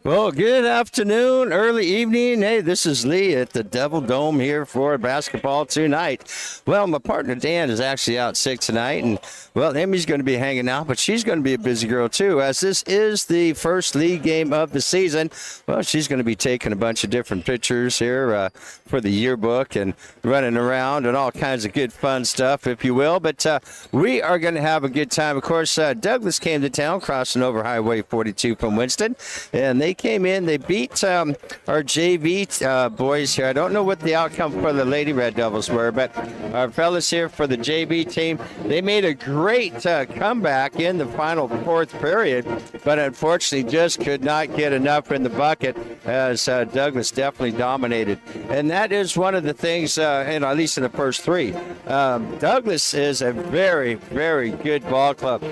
Well, good afternoon, early evening. Hey, this is Lee at the Devil Dome here for basketball tonight. Well, my partner Dan is actually out sick tonight, and, well, Emmy's going to be hanging out, but she's going to be a busy girl, too, as this is the first league game of the season. Well, she's going to be taking a bunch of different pictures here for the yearbook and running around and all kinds of good fun stuff, if you will. But we are going to have a good time. Of course, Douglas came to town crossing over Highway 42 from Winston, and they came in. They beat our JV boys here. I don't know what the outcome for the Lady Red Devils were, but our fellas here for the JV team, they made a great comeback in the final fourth period, but unfortunately just could not get enough in the bucket as Douglas definitely dominated. And that is one of the things, at least in the first three. Douglas is a very, very good ball club.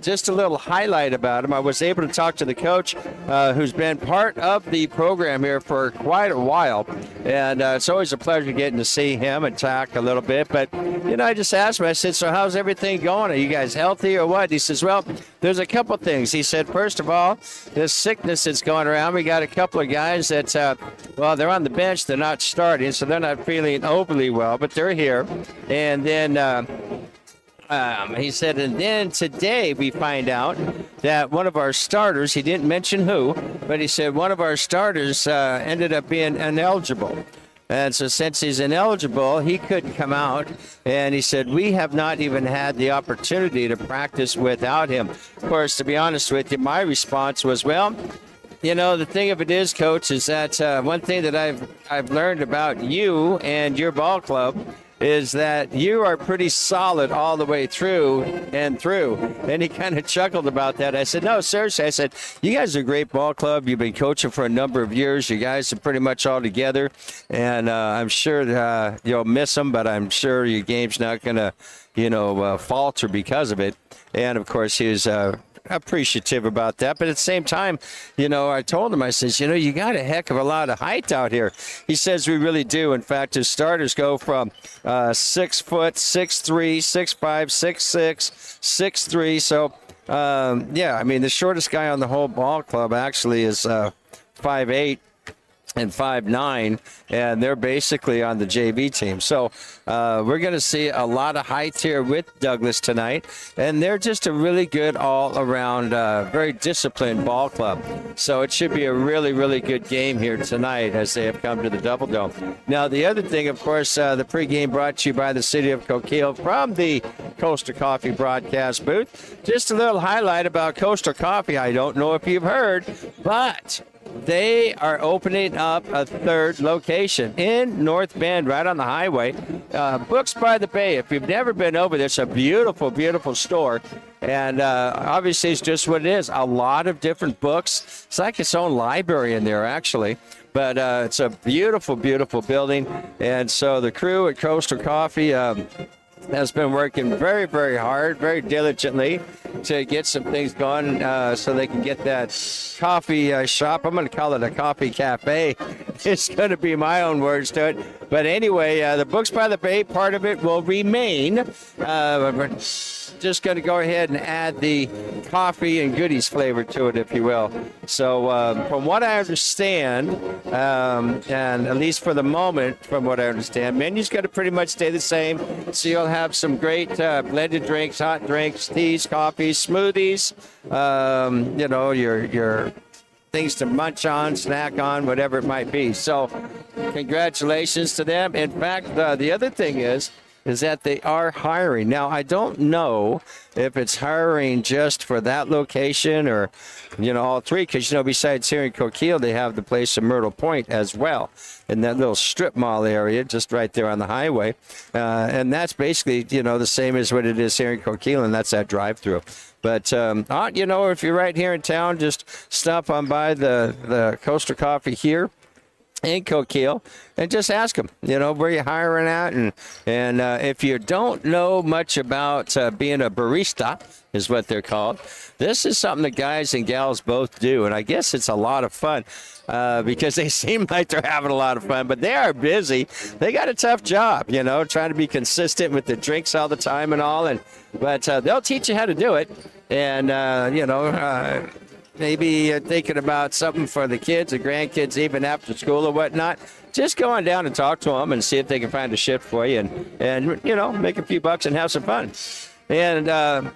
Just a little highlight about him. I was able to talk to the coach who's been part of the program here for quite a while, and it's always a pleasure getting to see him and talk a little bit. But, I just asked him, I said, so how's everything going? Are you guys healthy or what? He says, well, there's a couple things. He said, first of all, this sickness that's going around, we got a couple of guys that, they're on the bench, they're not starting, so they're not feeling overly well, but they're here. And then he said, and then today we find out that one of our starters, he didn't mention who, but he said one of our starters ended up being ineligible. And so since he's ineligible, he couldn't come out. And he said, we have not even had the opportunity to practice without him. Of course, to be honest with you, my response was, well, the thing of it is, Coach, is that one thing that I've learned about you and your ball club is that you are pretty solid all the way through and through. And he kind of chuckled about that. I said, no, seriously. I said, you guys are a great ball club. You've been coaching for a number of years. You guys are pretty much all together. And I'm sure you'll miss them, but I'm sure your game's not going to, falter because of it. And, of course, he was appreciative about that, but at the same time, I told him, I says, you got a heck of a lot of height out here. He says we really do. In fact, his starters go from 6 foot, 6'3", 6'5", 6'6", 6'3". So, the shortest guy on the whole ball club actually is 5'8". And 5'9", and they're basically on the JV team. So we're going to see a lot of height here with Douglas tonight, and they're just a really good all-around, very disciplined ball club. So it should be a really, really good game here tonight as they have come to the Double Dome. Now, the other thing, of course, the pregame brought to you by the city of Coquille from the Coastal Coffee broadcast booth. Just a little highlight about Coastal Coffee. I don't know if you've heard, but they are opening up a third location in North Bend, right on the highway. Books by the Bay. If you've never been over there, it's a beautiful, beautiful store. And obviously, it's just what it is. A lot of different books. It's like its own library in there, actually. But it's a beautiful, beautiful building. And so the crew at Coastal Coffee has been working very, very hard, very diligently to get some things going so they can get that coffee shop. I'm going to call it a coffee cafe it's going to be my own words to it. But anyway, the Books by the Bay part of it will remain. We're just going to go ahead and add the coffee and goodies flavor to it, if you will. So from what I understand, and at least for the moment, from what I understand, menu's going to pretty much stay the same. So you'll have some great blended drinks, hot drinks, teas, coffees, smoothies, your things to munch on, snack on, whatever it might be. So congratulations to them. In fact, the other thing is that they are hiring. Now, I don't know if it's hiring just for that location or, all three, because, besides here in Coquille, they have the place in Myrtle Point as well, in that little strip mall area just right there on the highway. And that's basically, the same as what it is here in Coquille, and that's that drive-through. But, if you're right here in town, just stop on by the Coastal Coffee here in Coquille and just ask them, where you're hiring at. And if you don't know much about being a barista, is what they're called, this is something that guys and gals both do. And I guess it's a lot of fun because they seem like they're having a lot of fun, but they are busy. They got a tough job, trying to be consistent with the drinks all the time and all. But they'll teach you how to do it. And, maybe thinking about something for the kids or grandkids, even after school or whatnot, just go on down and talk to them and see if they can find a shift for you and make a few bucks and have some fun. And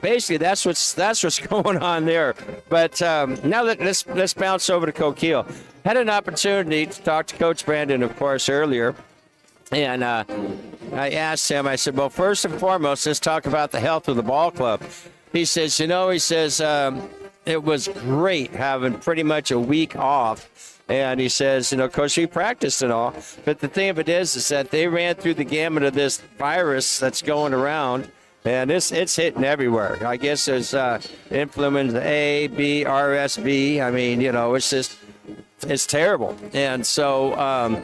basically, that's what's going on there. But now let's bounce over to Coquille. Had an opportunity to talk to Coach Brandon, of course, earlier. And I asked him, I said, well, first and foremost, let's talk about the health of the ball club. He says, it was great having pretty much a week off. And he says, Coach, we practiced and all. But the thing of it is that they ran through the gamut of this virus that's going around. And it's hitting everywhere. I guess there's influenza A, B, RSV. I mean, it's terrible. And so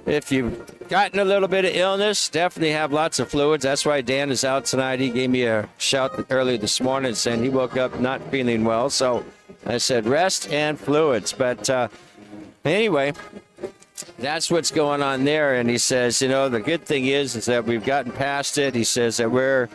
if you've gotten a little bit of illness, definitely have lots of fluids. That's why Dan is out tonight. He gave me a shout earlier this morning saying he woke up not feeling well. So I said rest and fluids. But anyway, that's what's going on there. And he says, the good thing is that we've gotten past it. He says that we're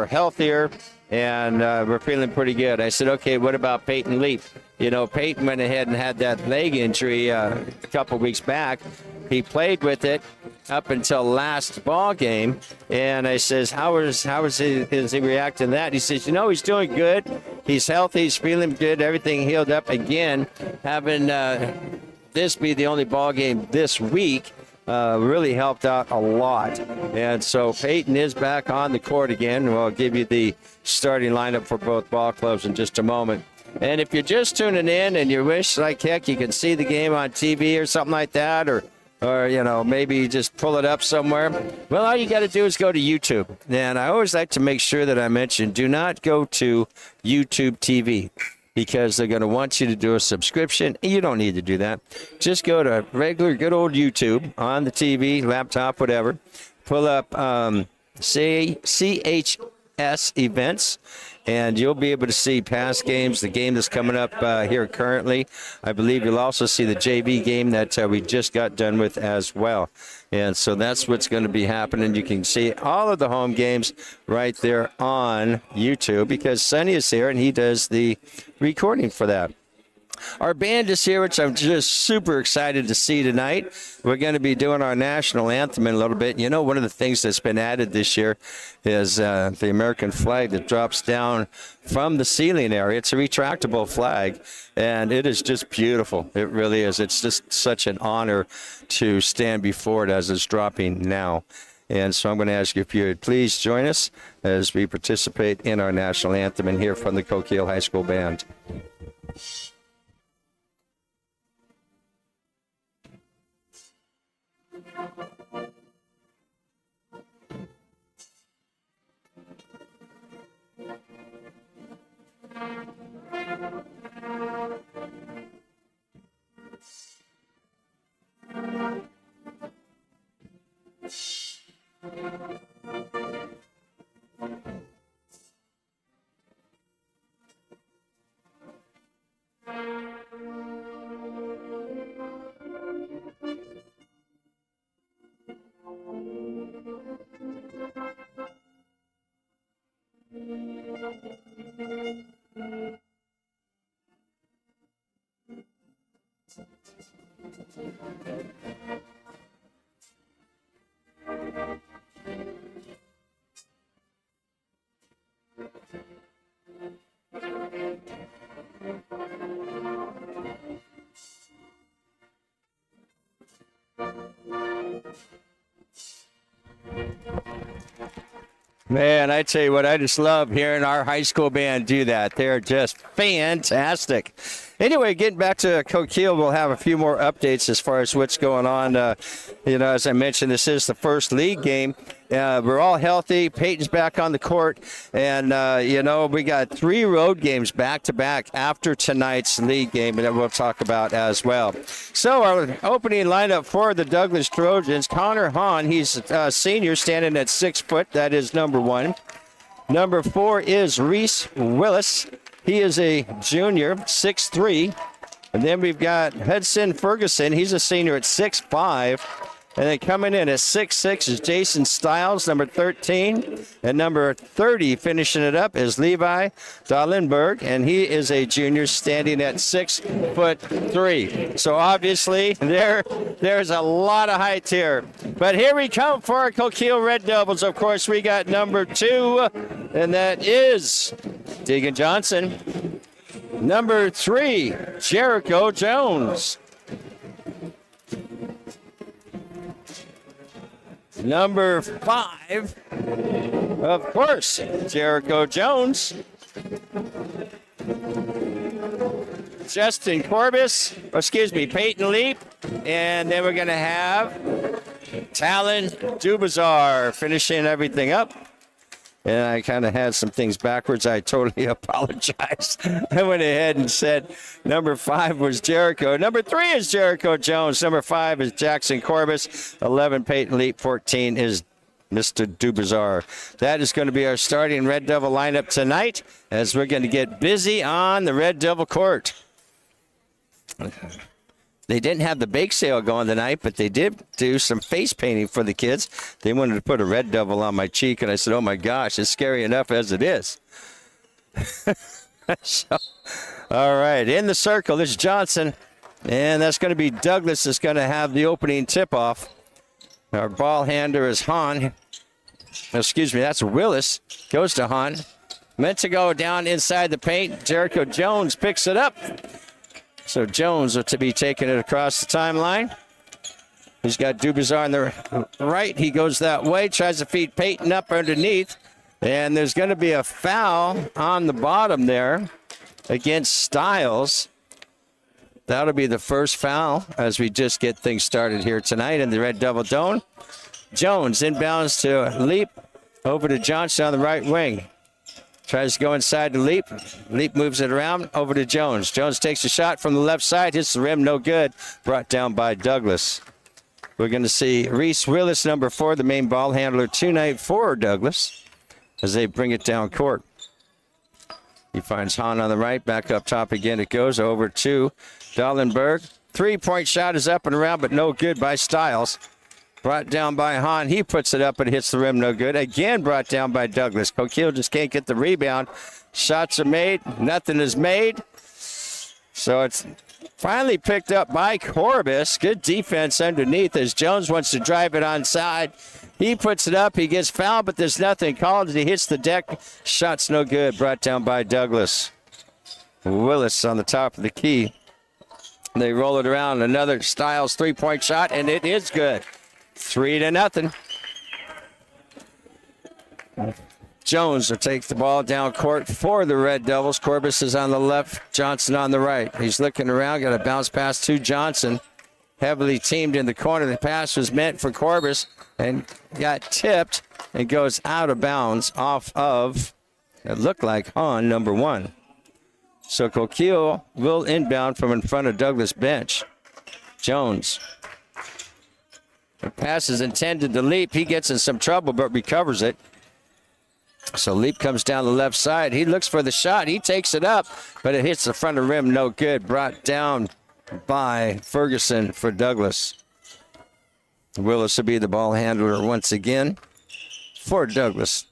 healthier and we're feeling pretty good. I said, okay, what about Peyton Leap? Peyton went ahead and had that leg injury a couple weeks back. He played with it up until last ball game, and I says, how is he reacting to that? He says, he's doing good. He's healthy. He's feeling good. Everything healed up again. Having this be the only ball game this week really helped out a lot. And so Peyton is back on the court again. We'll give you the starting lineup for both ball clubs in just a moment. And if you're just tuning in and you wish, like heck, you can see the game on TV or something like that, or maybe just pull it up somewhere, well, all you got to do is go to YouTube. And I always like to make sure that I mention, do not go to YouTube TV, because they're going to want you to do a subscription. You don't need to do that. Just go to regular, good old YouTube on the TV, laptop, whatever. Pull up CJSHS events, and you'll be able to see past games, the game that's coming up here currently. I believe you'll also see the JV game that we just got done with as well. And so that's what's going to be happening. You can see all of the home games right there on YouTube, because Sonny is here and he does the recording for that. Our band is here, which I'm just super excited to see tonight. We're going to be doing our national anthem in a little bit. One of the things that's been added this year is the American flag that drops down from the ceiling area. It's a retractable flag, and it is just beautiful. It really is. It's just such an honor to stand before it as it's dropping now. And so I'm going to ask you if you would please join us as we participate in our national anthem and hear from the Coquille High School Band. Man, I tell you what, I just love hearing our high school band do that. They're just fantastic. Anyway, getting back to Coquille, we'll have a few more updates as far as what's going on. As I mentioned, this is the first league game. We're all healthy. Peyton's back on the court. And, we got 3 road games back-to-back after tonight's league game that we'll talk about as well. So our opening lineup for the Douglas Trojans, Connor Hahn, he's a senior standing at 6 foot. That is number 1. Number 4 is Reese Willis. He is a junior, 6'3". And then we've got Hudson Ferguson. He's a senior at 6'5". And then coming in at 6'6" is Jason Stiles, number 13. And number 30 finishing it up is Levi Dahlenberg. And he is a junior standing at 6'3". So obviously there's a lot of height here. But here we come for our Coquille Red Devils. Of course, we got number 2, and that is Deegan Johnson. Number 3, Jericho Jones. Number 5, of course, Jericho Jones. Justin Peyton Leap. And then we're going to have Talon Dubazar finishing everything up. And I kind of had some things backwards. I totally apologize. I went ahead and said number 5 was Jericho. Number 3 is Jericho Jones. Number 5 is Jackson Corbis. 11, Peyton Leap. 14 is Mr. Dubazar. That is going to be our starting Red Devil lineup tonight as we're going to get busy on the Red Devil court. They didn't have the bake sale going tonight, but they did do some face painting for the kids. They wanted to put a red devil on my cheek, and I said, oh, my gosh, it's scary enough as it is. All right, in the circle is Johnson, and that's going to be Douglas that's going to have the opening tip-off. Our ball handler is Hahn. That's Willis. Goes to Hahn. Meant to go down inside the paint. Jericho Jones picks it up. So Jones will to be taking it across the timeline. He's got Dubazar on the right. He goes that way, tries to feed Peyton up underneath. And there's going to be a foul on the bottom there against Stiles. That'll be the first foul as we just get things started here tonight in the Red Devil Dome. Jones inbounds to Leap, over to Johnson on the right wing. Tries to go inside to Leap. Leap moves it around over to Jones. Jones takes a shot from the left side, hits the rim, no good. Brought down by Douglas. We're going to see Reese Willis, number 4, the main ball handler tonight for Douglas, as they bring it down court. He finds Hahn on the right, back up top again. It goes over to Dahlenberg. 3-point shot is up and around, but no good by Stiles. Brought down by Hahn. He puts it up, but hits the rim, no good. Again brought down by Douglas. Coquille just can't get the rebound. Shots are made. Nothing is made. So it's finally picked up by Corbis. Good defense underneath as Jones wants to drive it onside. He puts it up. He gets fouled, but there's nothing called as he hits the deck. Shot's no good. Brought down by Douglas. Willis on the top of the key. They roll it around. Another Stiles 3-point shot, and it is good. 3-0. Jones will take the ball down court for the Red Devils. Corbis is on the left, Johnson on the right. He's looking around, got a bounce pass to Johnson. Heavily teamed in the corner. The pass was meant for Corbis and got tipped and goes out of bounds off of, it looked like, Hahn, number 1. So Coquille will inbound from in front of Douglas bench. Jones. The pass is intended to Leap. He gets in some trouble but recovers it. So Leap comes down the left side. He looks for the shot. He takes it up, but it hits the front of the rim. No good. Brought down by Ferguson for Douglas. Willis will be the ball handler once again for Douglas.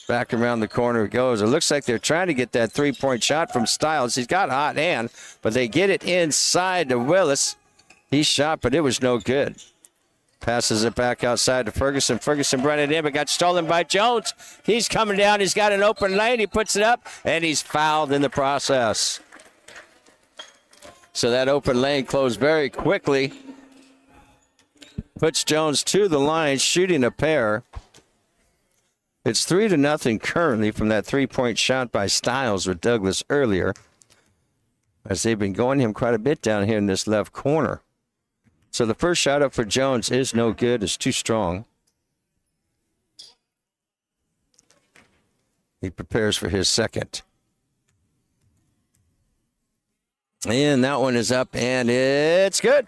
Back around the corner it goes. It looks like they're trying to get that 3-point shot from Stiles. He's got a hot hand, but they get it inside to Willis. He shot, but it was no good. Passes it back outside to Ferguson. Ferguson brought it in, but got stolen by Jones. He's coming down. He's got an open lane. He puts it up, and he's fouled in the process. So that open lane closed very quickly. Puts Jones to the line, shooting a pair. It's 3-0 currently from that three-point shot by Styles with Douglas earlier, as they've been going him quite a bit down here in this left corner. So the first shot up for Jones is no good. It's too strong. He prepares for his second. And that one is up, and it's good.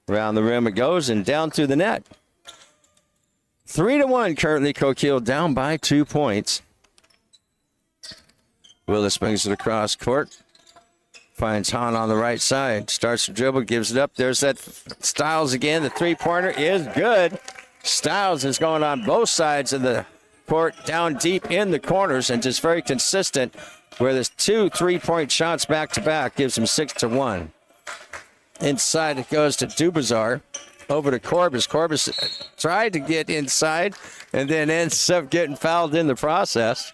Around the rim it goes and down through the net. 3-1 currently. Coquille down by 2 points. Willis brings it across court. Finds Hahn on the right side. Starts to dribble, gives it up. There's that Styles again. The three-pointer is good. Styles is going on both sides of the court, down deep in the corners, and just very consistent, where there's 2 3-point shots back-to-back. Gives him 6-1. Inside it goes to Dubazar. Over to Corbis. Corbis tried to get inside and then ends up getting fouled in the process.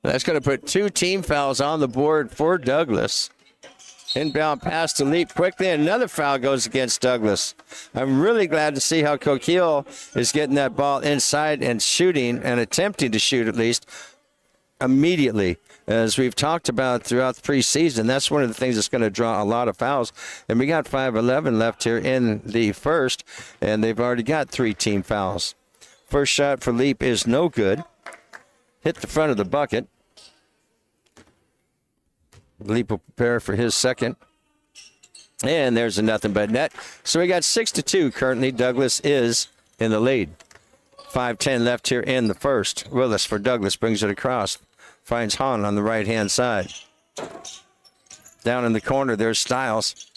That's going to put 2 team fouls on the board for Douglas. Inbound pass to Leap quickly, and another foul goes against Douglas. I'm really glad to see how Coquille is getting that ball inside and shooting, and attempting to shoot at least, immediately. As we've talked about throughout the preseason, that's one of the things that's going to draw a lot of fouls. And we got 5:11 left here in the first, and they've already got 3 team fouls. First shot for Leap is no good. Hit the front of the bucket. Leap will prepare for his second. And there's a nothing but net. So we got 6-2 currently. Douglas is in the lead. 5:10 left here in the first. Willis for Douglas brings it across. Finds Hahn on the right-hand side. Down in the corner, there's Styles.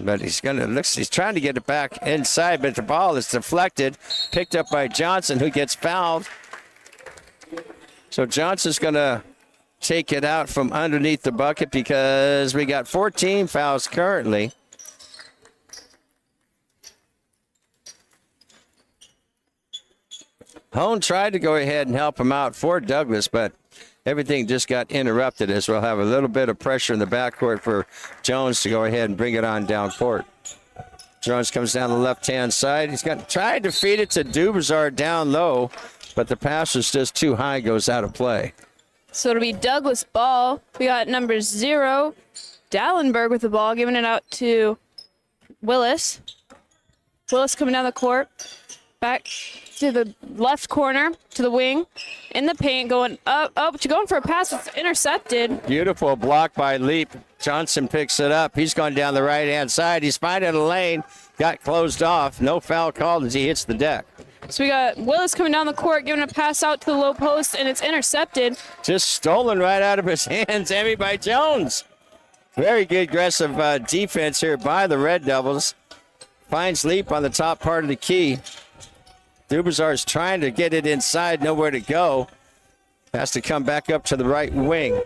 But he's trying to get it back inside, but the ball is deflected. Picked up by Johnson, who gets fouled. So Johnson's going to take it out from underneath the bucket, because we got 14 fouls currently. Hone tried to go ahead and help him out for Douglas, but everything just got interrupted, as we'll have a little bit of pressure in the backcourt for Jones to go ahead and bring it on down court. Jones comes down the left-hand side. He's tried to feed it to Dubazar down low, but the pass was just too high, goes out of play. So it'll be Douglas ball. We got number 0, Dallenberg with the ball, giving it out to Willis. Willis coming down the court, back to the left corner, to the wing, in the paint, going up, but you're going for a pass. It's intercepted. Beautiful block by Leap. Johnson picks it up. He's gone down the right-hand side. He's finding a lane, got closed off. No foul called as he hits the deck. So we got Willis coming down the court, giving a pass out to the low post, and it's intercepted. Just stolen right out of his hands, Emmy, by Jones. Very good aggressive defense here by the Red Devils. Finds Leap on the top part of the key. Dubazar is trying to get it inside, nowhere to go. Has to come back up to the right wing.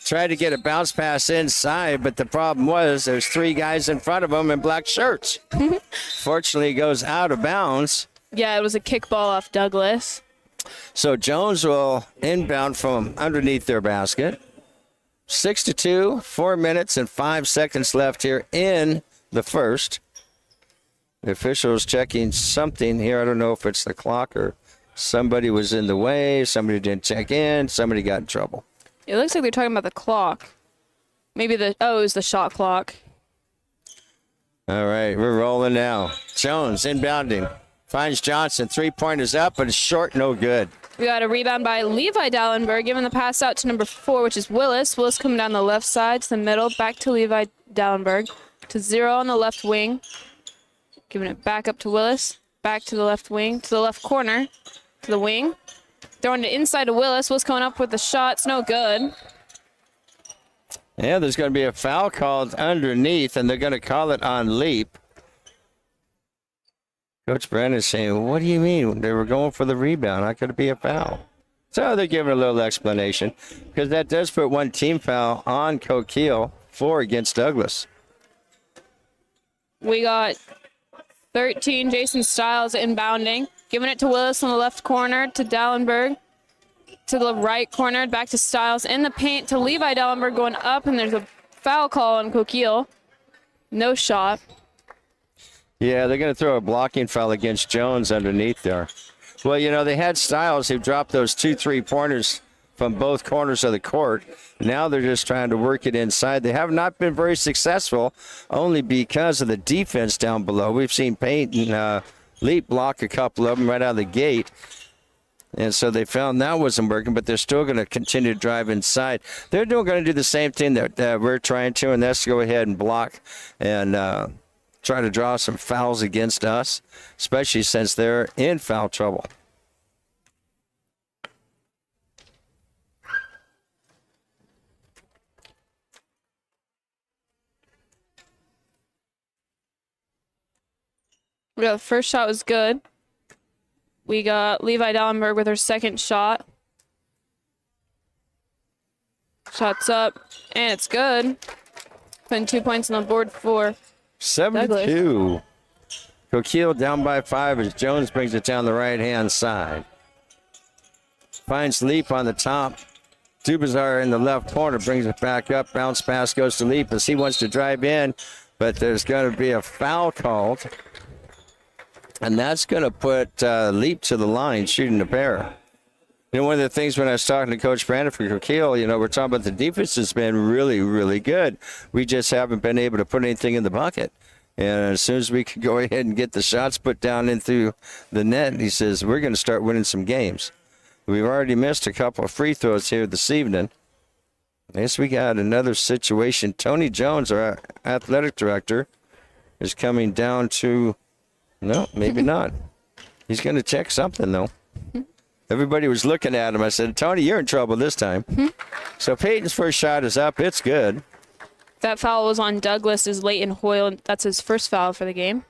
Tried to get a bounce pass inside, but the problem was there's 3 guys in front of him in black shirts. Fortunately, it goes out of bounds. Yeah, it was a kickball off Douglas. So Jones will inbound from underneath their basket. 6-2, 4 minutes and 5 seconds left here in the first. The officials checking something here. I don't know if it's the clock or somebody was in the way. Somebody didn't check in. Somebody got in trouble. It looks like they're talking about the clock. Maybe it was the shot clock. All right, we're rolling now. Jones inbounding. Finds Johnson. 3-pointers up, but it's short, no good. We got a rebound by Levi Dallenberg, giving the pass out to number 4, which is Willis. Willis coming down the left side to the middle, back to Levi Dallenberg, to 0 on the left wing. Giving it back up to Willis, back to the left wing, to the left corner, to the wing. Throwing it inside to Willis. Willis coming up with the shot. It's no good. Yeah, there's going to be a foul called underneath, and they're going to call it on Leap. Coach Brennan's saying, what do you mean? They were going for the rebound. How could it be a foul? So they're giving a little explanation, because that does put 1 team foul on Coquille, 4 against Douglas. We got 13, Jason Stiles inbounding. Giving it to Willis on the left corner to Dallenberg. To the right corner, back to Stiles. In the paint to Levi Dallenberg going up, and there's a foul call on Coquille. No shot. Yeah, they're going to throw a blocking foul against Jones underneath there. Well, you know, they had Stiles who dropped those 2 3-pointers from both corners of the court. Now they're just trying to work it inside. They have not been very successful, only because of the defense down below. We've seen Payton Leap block a couple of them right out of the gate. And so they found that wasn't working, but they're still going to continue to drive inside. They're going to do the same thing that we're trying to, and that's to go ahead and block and try to draw some fouls against us, especially since they're in foul trouble. Yeah, the first shot was good. We got Levi Dallenberg with her second shot. Shots up, and it's good. Putting 2 points on the board for 72. Coquille down by 5 as Jones brings it down the right-hand side. Finds Leap on the top. Dubazar in the left corner brings it back up. Bounce pass goes to Leap as he wants to drive in, but there's going to be a foul called. And that's going to put Leap to the line, shooting a pair. You know, one of the things when I was talking to Coach Brandon for Coquille, you know, we're talking about the defense has been really, really good. We just haven't been able to put anything in the bucket. And as soon as we can go ahead and get the shots put down in through the net, he says, we're going to start winning some games. We've already missed a couple of free throws here this evening. I guess we got another situation. Tony Jones, our athletic director, is coming down to... No, maybe not. He's going to check something, though. Everybody was looking at him. I said, Tony, you're in trouble this time. So Peyton's first shot is up. It's good. that foul was on Douglas is Leighton Hoyle. That's his first foul for the game.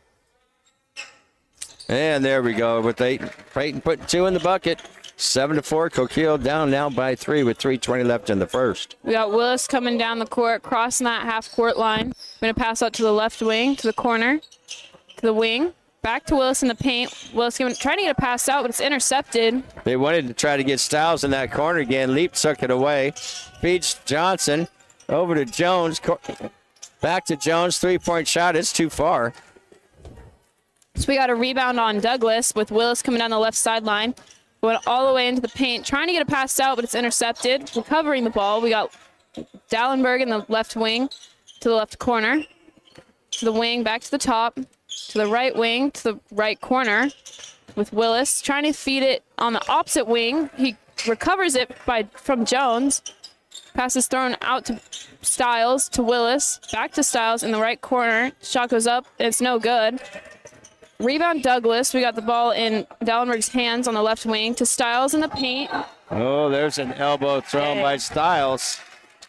And there we go with Peyton putting 2 in the bucket. 7-4. Coquille down now by 3 with 3:20 left in the first. We got Willis coming down the court, crossing that half-court line. Going to pass out to the left wing, to the corner, to the wing. Back to Willis in the paint. Willis trying to get a pass out, but it's intercepted. They wanted to try to get Stiles in that corner again. Leap took it away. Feeds Johnson over to Jones. Back to Jones. 3-point shot. It's too far. So we got a rebound on Douglas with Willis coming down the left sideline. Going all the way into the paint, trying to get a pass out, but it's intercepted. Recovering the ball, we got Dallenberg in the left wing to the left corner, to the wing, back to the top, to the right wing, to the right corner with Willis. Trying to feed it on the opposite wing. He recovers it from Jones. Pass is thrown out to Stiles, to Willis, back to Stiles in the right corner. Shot goes up, and it's no good. Rebound Douglas. We got the ball in Dallenberg's hands on the left wing to Stiles in the paint. Oh, there's an elbow thrown by Stiles.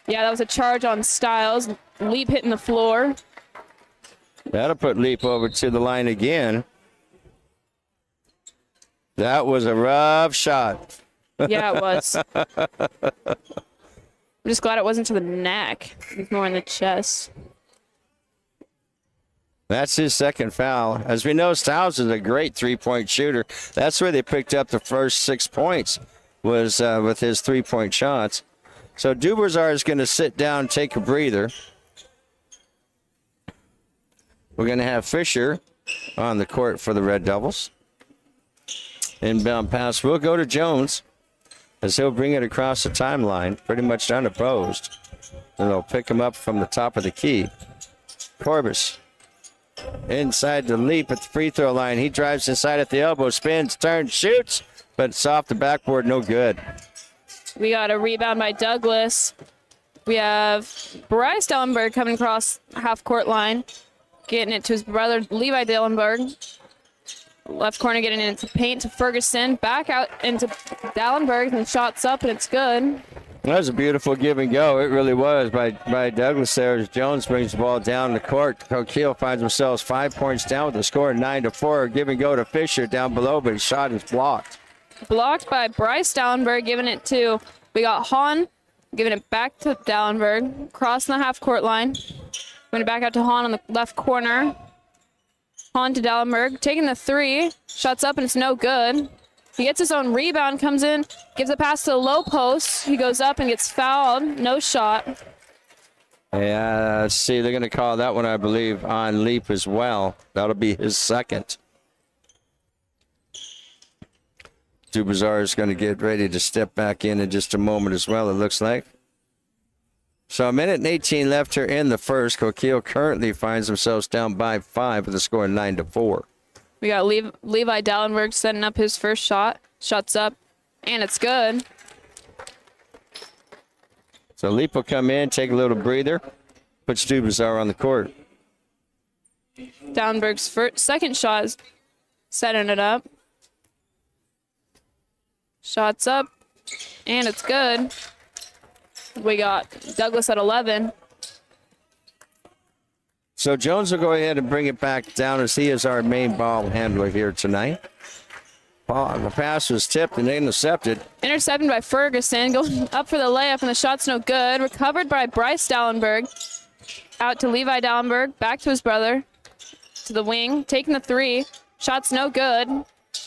Yeah, that was a charge on Stiles. Leap hitting the floor. That'll put Leap over to the line again. That was a rough shot. Yeah, it was. I'm just glad it wasn't to the neck. It was more in the chest. That's his second foul. As we know, Stiles is a great three-point shooter. That's where they picked up the first 6 points, was with his three-point shots. So Dubazar is going to sit down, take a breather. We're going to have Fisher on the court for the Red Devils. Inbound pass will go to Jones as he'll bring it across the timeline, pretty much unopposed. And they'll pick him up from the top of the key. Corbis. Inside the Leap at the free throw line. He drives inside at the elbow, spins, turns, shoots, but it's off the backboard, no good. We got a rebound by Douglas. We have Bryce Dallenberg coming across half-court line, getting it to his brother, Levi Dallenberg. Left corner getting it into paint to Ferguson. Back out into Dallenberg, and shots up, and it's good. That was a beautiful give and go. It really was by Douglas there as Jones brings the ball down the court. Coquille finds themselves 5 points down with the score 9-4. Give and go to Fisher down below, but his shot is blocked. Blocked by Bryce Dallenberg, giving it to, we got Hahn, giving it back to Dallenberg, crossing the half-court line. Going back out to Hahn on the left corner. Hahn to Dallenberg, taking the 3. Shots up, and it's no good. He gets his own rebound, comes in, gives a pass to the low post. He goes up and gets fouled. No shot. Yeah, let's see. They're going to call that one, I believe, on Leap as well. That'll be his second. Dubazar is going to get ready to step back in just a moment as well, it looks like. So 1:18 left here in the first. Coquille currently finds themselves down by 5 with a score of 9-4. We got Levi Dallenberg setting up his first shot. Shots up, and it's good. So Leap will come in, take a little breather, puts Dubazar on the court. Dallenberg's second shot is setting it up. Shots up, and it's good. We got Douglas at 11. So Jones will go ahead and bring it back down as he is our main ball handler here tonight. The pass was tipped and intercepted. Intercepted by Ferguson, going up for the layup, and the shot's no good. Recovered by Bryce Dallenberg. Out to Levi Dallenberg, back to his brother, to the wing, taking the 3. Shot's no good.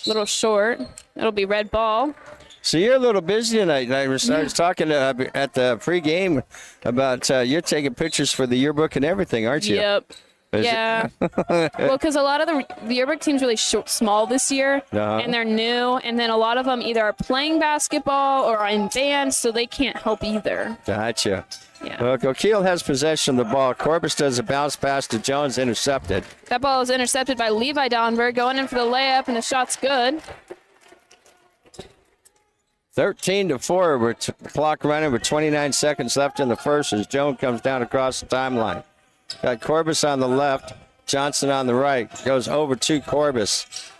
Little short. It'll be red ball. So you're a little busy tonight. I was talking at the pregame about you're taking pictures for the yearbook and everything, aren't you? Yep. Yeah. Well, because a lot of the yearbook team's really small this year, and they're new, and then a lot of them either are playing basketball or are in bands, so they can't help either. Gotcha. Yeah. Well, Coquille has possession of the ball. Corbis does a bounce pass to Jones, intercepted. That ball is intercepted by Levi Dallenberg, going in for the layup, and the shot's good. 13-4 with clock running with 29 seconds left in the first as Jones comes down across the timeline. Got Corbis on the left, Johnson on the right. Goes over to Corbis.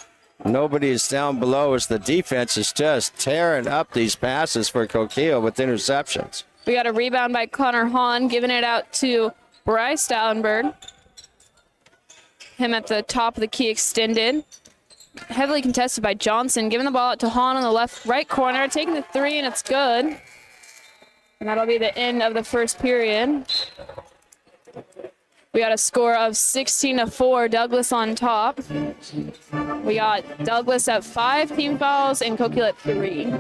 Nobody is down below as the defense is just tearing up these passes for Coquille with interceptions. We got a rebound by Connor Hahn, giving it out to Bryce Dallenberg. Him at the top of the key extended. Heavily contested by Johnson, giving the ball out to Hahn on the right corner, taking the 3, and it's good. And that'll be the end of the first period. We got a score of 16-4, Douglas on top. We got Douglas at 5 team fouls and Coquille at 3.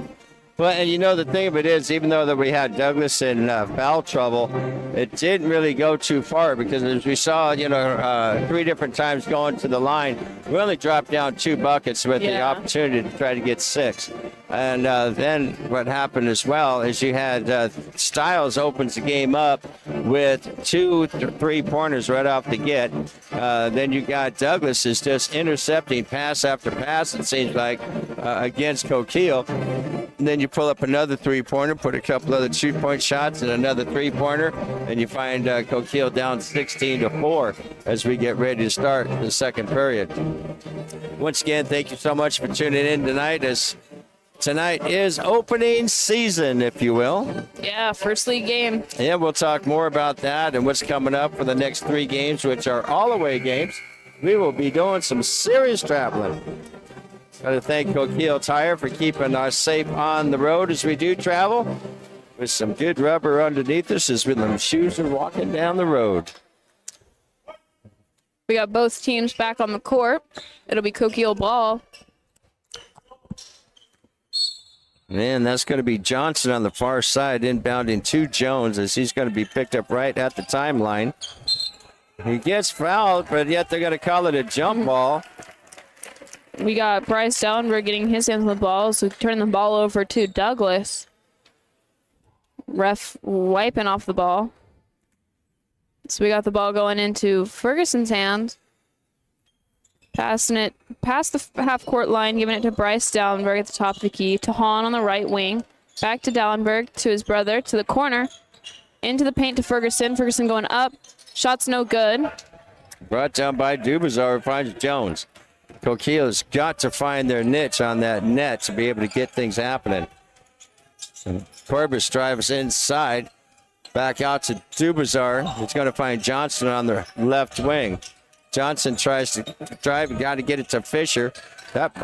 Well, and you know, the thing of it is, even though that we had Douglas in foul trouble, it didn't really go too far because as we saw, 3 different times going to the line, we only dropped down 2 buckets with the opportunity to try to get 6. And then what happened as well is you had Stiles opens the game up with 2 3-pointers right off the get. Then you got Douglas is just intercepting pass after pass, it seems like, against Coquille. And then you pull up another 3-pointer, put a couple other 2-point shots and another 3-pointer, and you find Coquille down 16-4 as we get ready to start the second period. Once again, thank you so much for tuning in tonight, as tonight is opening season, if you will. Yeah, first league game. Yeah, we'll talk more about that and what's coming up for the next 3 games, which are all away games. We will be doing some serious traveling. Got to thank Coquille Tire for keeping us safe on the road as we do travel, with some good rubber underneath us as the shoes are walking down the road. We got both teams back on the court. It'll be Coquille ball. And that's going to be Johnson on the far side, inbounding to Jones as he's going to be picked up right at the timeline. He gets fouled, but yet they're going to call it a jump ball. We got Bryce Dallenberg getting his hands on the ball, so turning the ball over to Douglas. Ref wiping off the ball. So we got the ball going into Ferguson's hands. Passing it past the half-court line, giving it to Bryce Dallenberg at the top of the key, to Hahn on the right wing. Back to Dallenberg, to his brother, to the corner. Into the paint to Ferguson. Ferguson going up. Shot's no good. Brought down by Dubazar, finds Jones. Coquille's got to find their niche on that net to be able to get things happening. Corbis drives inside. Back out to Dubazar. He's going to find Johnson on the left wing. Johnson tries to drive. Got to get it to Fisher. That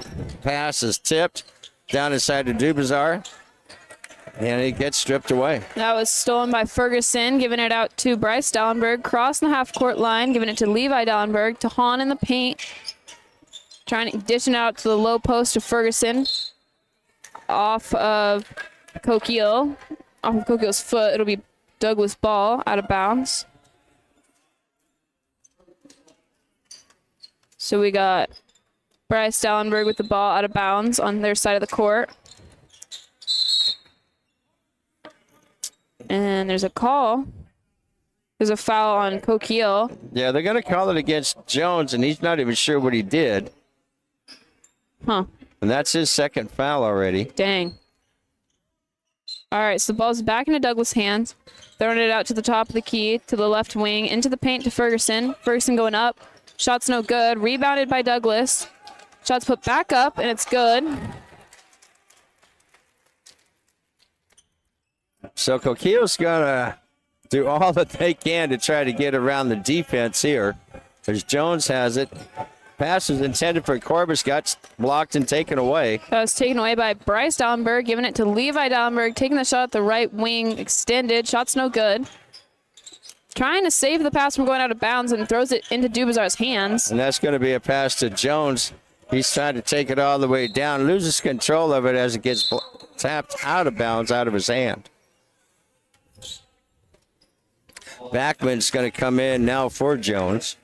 pass is tipped down inside to Dubazar. And he gets stripped away. That was stolen by Ferguson, giving it out to Bryce Dallenberg. Crossing the half-court line, giving it to Levi Dallenberg, to Hahn in the paint. Trying to dish it out to the low post of Ferguson. Off of Coquille. Off of Coquille's foot. It'll be Douglas ball out of bounds. So we got Bryce Dallenberg with the ball out of bounds on their side of the court. And there's a call. There's a foul on Coquille. Yeah, they're going to call it against Jones, and he's not even sure what he did. Huh. And that's his second foul already. Dang. All right, so the ball's back into Douglas' hands. Throwing it out to the top of the key, to the left wing, into the paint to Ferguson. Ferguson going up. Shot's no good. Rebounded by Douglas. Shot's put back up, and it's good. So Coquille's going to do all that they can to try to get around the defense here. As Jones has it. Pass was intended for Corbus, got blocked and taken away. That was taken away by Bryce Dallenberg, giving it to Levi Dallenberg, taking the shot at the right wing, extended. Shot's no good. Trying to save the pass from going out of bounds and throws it into Dubazar's hands. And that's going to be a pass to Jones. He's trying to take it all the way down, loses control of it as it gets tapped out of bounds out of his hand. Backman's going to come in now for Jones.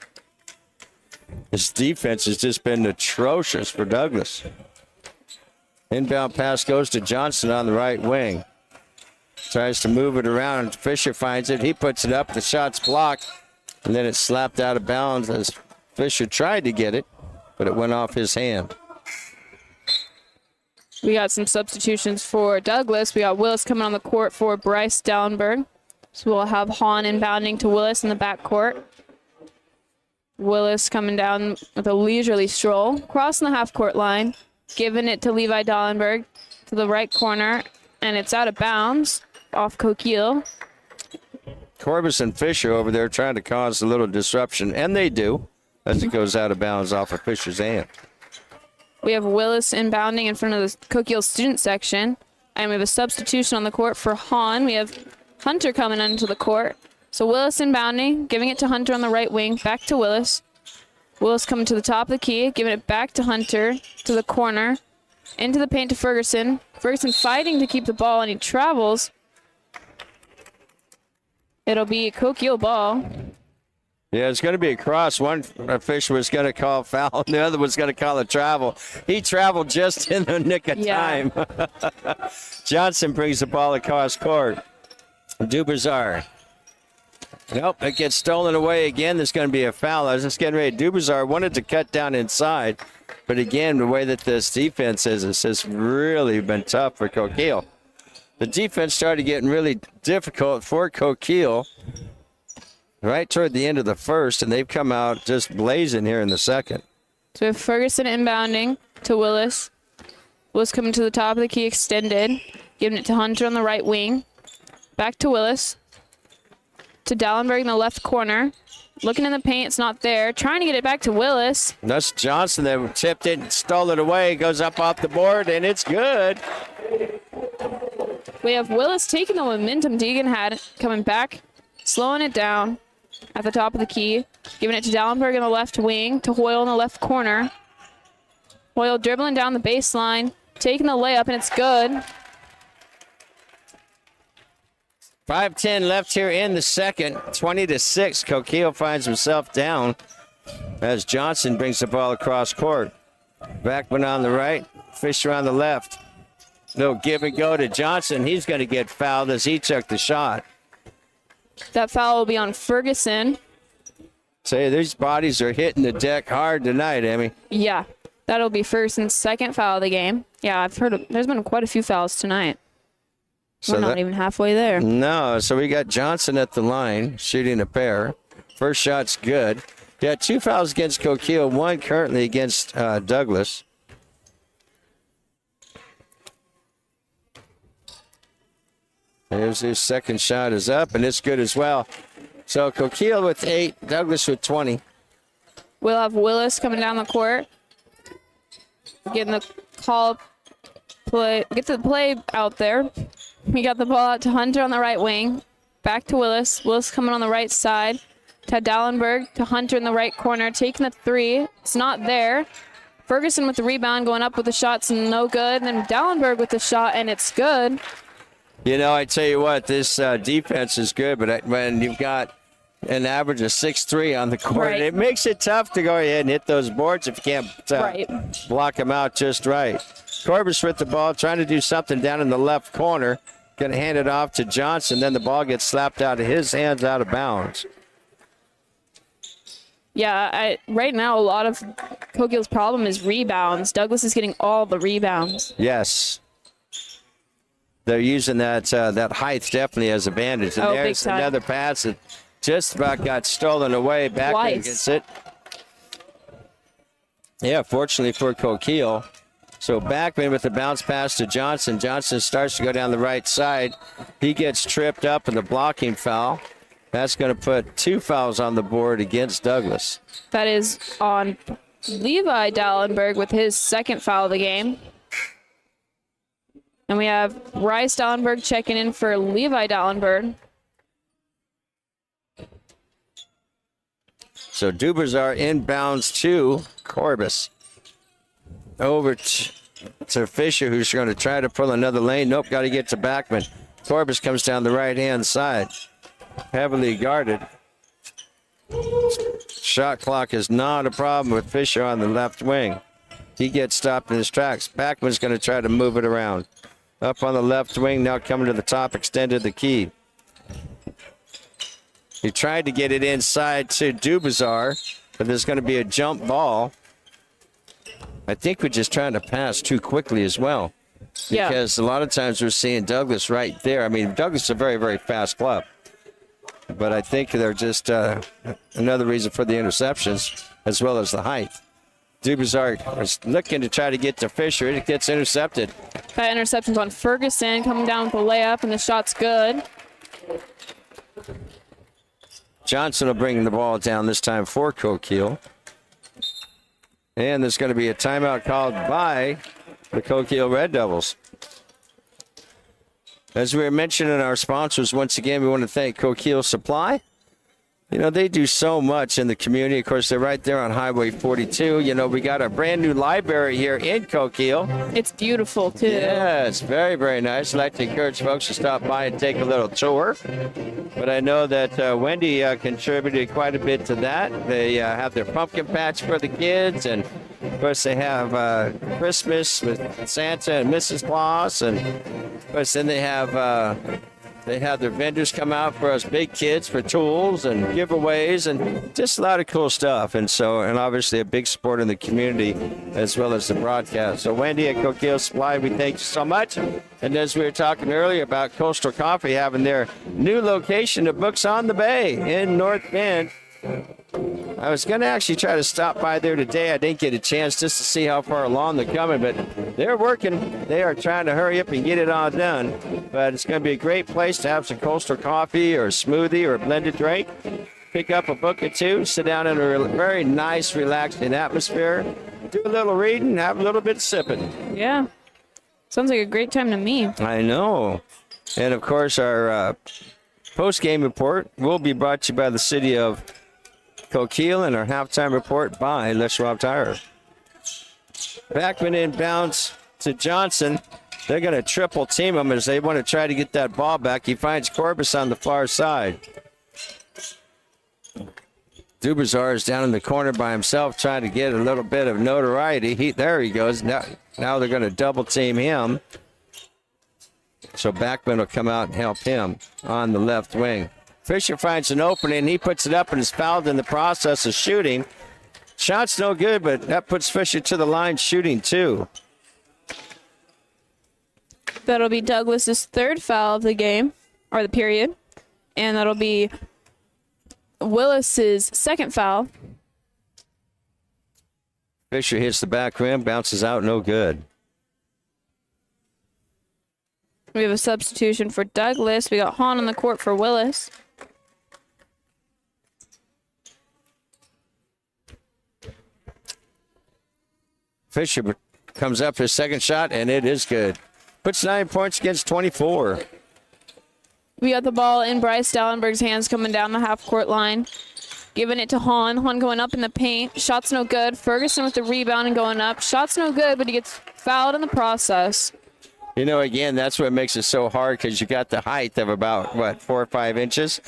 His defense has just been atrocious for Douglas. Inbound pass goes to Johnson on the right wing. Tries to move it around. Fisher finds it. He puts it up. The shot's blocked. And then it's slapped out of bounds as Fisher tried to get it, but it went off his hand. We got some substitutions for Douglas. We got Willis coming on the court for Bryce Dallenberg. So we'll have Hahn inbounding to Willis in the backcourt. Willis coming down with a leisurely stroll, crossing the half-court line, giving it to Levi Dallenberg to the right corner, and it's out of bounds off Coquille. Corbus and Fisher over there trying to cause a little disruption, and they do, as it goes out of bounds off of Fisher's hand. We have Willis inbounding in front of the Coquille student section, and we have a substitution on the court for Hahn. We have Hunter coming into the court. So Willis inbounding, giving it to Hunter on the right wing, back to Willis. Willis coming to the top of the key, giving it back to Hunter, to the corner, into the paint to Ferguson. Ferguson fighting to keep the ball, and he travels. It'll be Coquille ball. Yeah, it's going to be a cross. One official was going to call a foul, and the other was going to call a travel. He traveled just in the nick of time. Johnson brings the ball across court. Dubazar. Nope, it gets stolen away again. There's going to be a foul. I was just getting ready. Dubazar wanted to cut down inside, but again, the way that this defense is, it's just really been tough for Coquille. The defense started getting really difficult for Coquille right toward the end of the first, and they've come out just blazing here in the second. So we have Ferguson inbounding to Willis. Willis coming to the top of the key, extended, giving it to Hunter on the right wing. Back to Willis. To Dallenberg in the left corner. Looking in the paint, it's not there. Trying to get it back to Willis. That's Johnson that tipped it and stole it away. Goes up off the board, and it's good. We have Willis taking the momentum Deegan had, coming back, slowing it down at the top of the key. Giving it to Dallenberg in the left wing, to Hoyle in the left corner. Hoyle dribbling down the baseline, taking the layup, and it's good. 5:10 left here in the second. 20-6. Coquille finds himself down as Johnson brings the ball across court. Backman on the right, Fisher on the left. Little give and go to Johnson. He's going to get fouled as he took the shot. That foul will be on Ferguson. Say, these bodies are hitting the deck hard tonight, Emmy. Yeah, that'll be Ferguson's second foul of the game. Yeah, I've heard there's been quite a few fouls tonight. So We're not even halfway there. No, so we got Johnson at the line shooting a pair. First shot's good. Yeah, 2 fouls against Coquille, 1 currently against Douglas. There's his second shot is up, and it's good as well. So Coquille with 8, Douglas with 20. We'll have Willis coming down the court. Getting the call play, get the play out there. We got the ball out to Hunter on the right wing. Back to Willis. Willis coming on the right side. To Dallenberg, to Hunter in the right corner. Taking the three. It's not there. Ferguson with the rebound, going up with the shots, and no good. And then Dallenberg with the shot, and it's good. You know, I tell you what, this defense is good, but when you've got an average of 6'3" on the court, Right. it makes it tough to go ahead and hit those boards if you can't block them out just right. Corbus with the ball, trying to do something down in the left corner. Going to hand it off to Johnson. Then the ball gets slapped out of his hands, out of bounds. Yeah, right now a lot of Coquille's problem is rebounds. Douglas is getting all the rebounds. Yes. They're using that height definitely as advantage. And there's big time. another pass that just about got stolen away. Back gets it. Yeah, fortunately for Coquille. So Backman with the bounce pass to Johnson. Johnson starts to go down the right side. He gets tripped up in the blocking foul. That's going to put 2 fouls on the board against Douglas. That is on Levi Dallenberg with his second foul of the game. And we have Bryce Dallenberg checking in for Levi Dallenberg. So Dubazar inbounds to Corbus. Over to Fisher, who's going to try to pull another lane. Nope, got to get to Backman. Corbus comes down the right-hand side. Heavily guarded. Shot clock is not a problem with Fisher on the left wing. He gets stopped in his tracks. Backman's going to try to move it around. Up on the left wing, now coming to the top, extended the key. He tried to get it inside to Dubazar, but there's going to be a jump ball. I think we're just trying to pass too quickly as well. Because a lot of times we're seeing Douglas right there. I mean, Douglas is a very, very fast club. But I think they're just another reason for the interceptions, as well as the height. Dubazar is looking to try to get to Fisher. It gets intercepted. That interception's on Ferguson, coming down with the layup, and the shot's good. Johnson will bring the ball down this time for Coquille. And there's going to be a timeout called by the Coquille Red Devils. As we were mentioning our sponsors, once again, we want to thank Coquille Supply. You know, they do so much in the community. Of course, they're right there on Highway 42. You know, we got a brand new library here in Coquille. It's beautiful, too. Yeah, it's very, very nice. I'd like to encourage folks to stop by and take a little tour. But I know that Wendy contributed quite a bit to that. They have their pumpkin patch for the kids. And, of course, they have Christmas with Santa and Mrs. Claus. And, of course, then they have their vendors come out for us big kids for tools and giveaways and just a lot of cool stuff. And obviously a big support in the community as well as the broadcast. So Wendy at Coquille Supply, we thank you so much. And as we were talking earlier about Coastal Coffee having their new location of Books on the Bay in North Bend. I was going to actually try to stop by there today. I didn't get a chance just to see how far along they're coming, but they're working. They are trying to hurry up and get it all done. But it's going to be a great place to have some coastal coffee or a smoothie or a blended drink. Pick up a book or two, sit down in a very nice, relaxing atmosphere, do a little reading, have a little bit of sipping. Yeah. Sounds like a great time to me. I know. And, of course, our post-game report will be brought to you by the city of Coquille, and our halftime report by Les Schwab Tire. Backman inbounds to Johnson. They're going to triple team him as they want to try to get that ball back. He finds Corbus on the far side. Dubazar is down in the corner by himself trying to get a little bit of notoriety. There he goes. Now they're going to double team him. So Backman will come out and help him on the left wing. Fisher finds an opening. He puts it up and is fouled in the process of shooting. Shot's no good, but that puts Fisher to the line shooting too. That'll be Douglas's third foul of the game, or the period. And that'll be Willis's second foul. Fisher hits the back rim, bounces out, no good. We have a substitution for Douglas. We got Hahn on the court for Willis. Fisher comes up his second shot, and it is good. Puts 9 points against 24. We got the ball in Bryce Dallenberg's hands coming down the half-court line. Giving it to Hahn. Hahn going up in the paint. Shot's no good. Ferguson with the rebound and going up. Shot's no good, but he gets fouled in the process. You know, again, that's what makes it so hard because you got the height of about, 4 or 5 inches.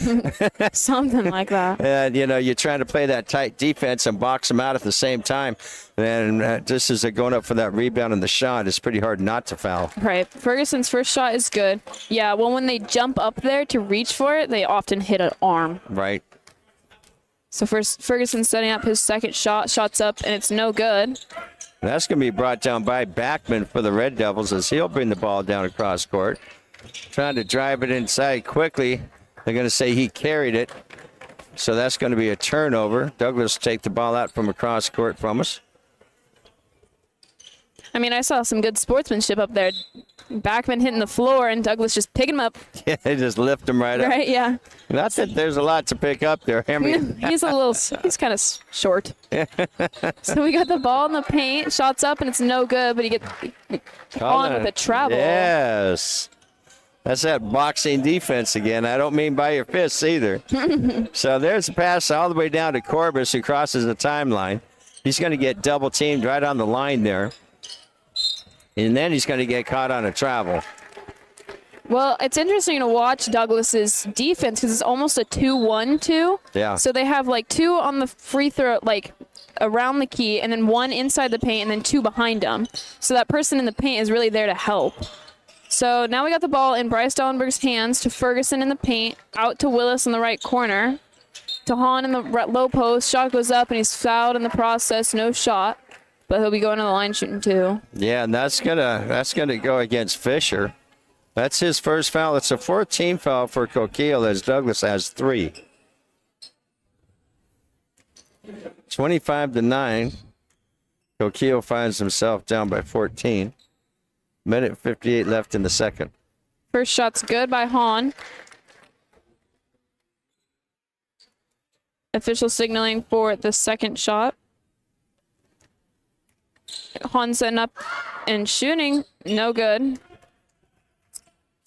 Something like that. And, you know, you're trying to play that tight defense and box them out at the same time. And just as they're going up for that rebound and the shot, it's pretty hard not to foul. Right. Ferguson's first shot is good. Yeah, well, when they jump up there to reach for it, they often hit an arm. Right. So first, Ferguson setting up his second shot. Shot's up, and it's no good. That's going to be brought down by Backman for the Red Devils as he'll bring the ball down across court. Trying to drive it inside quickly. They're going to say he carried it. So that's going to be a turnover. Douglas take the ball out from across court from us. I mean, I saw some good sportsmanship up there. Backman hitting the floor, and Douglas just picking him up. Yeah, they just lift him right up. Right, yeah. Not that there's a lot to pick up there. I mean, he's kind of short. So we got the ball in the paint. Shots up, and it's no good, but he gets on with a travel. Yes. That's that boxing defense again. I don't mean by your fists either. So there's a pass all the way down to Corbus, who crosses the timeline. He's going to get double teamed right on the line there. And then he's going to get caught on a travel. Well, it's interesting to watch Douglas's defense because it's almost a 2-1-2. Yeah. So they have like 2 on the free throw, like around the key, and then 1 inside the paint, and then 2 behind them. So that person in the paint is really there to help. So now we got the ball in Bryce Dallenberg's hands to Ferguson in the paint, out to Willis in the right corner, to Hahn in the low post. Shot goes up, and he's fouled in the process. No shot. But he'll be going to the line shooting 2. Yeah, and that's gonna go against Fisher. That's his first foul. It's a 14 foul for Coquille as Douglas has 3. 25-9. Coquille finds himself down by 14. Minute 58 left in the second. First shot's good by Hahn. Official signaling for the second shot. Hahn setting up and shooting, no good.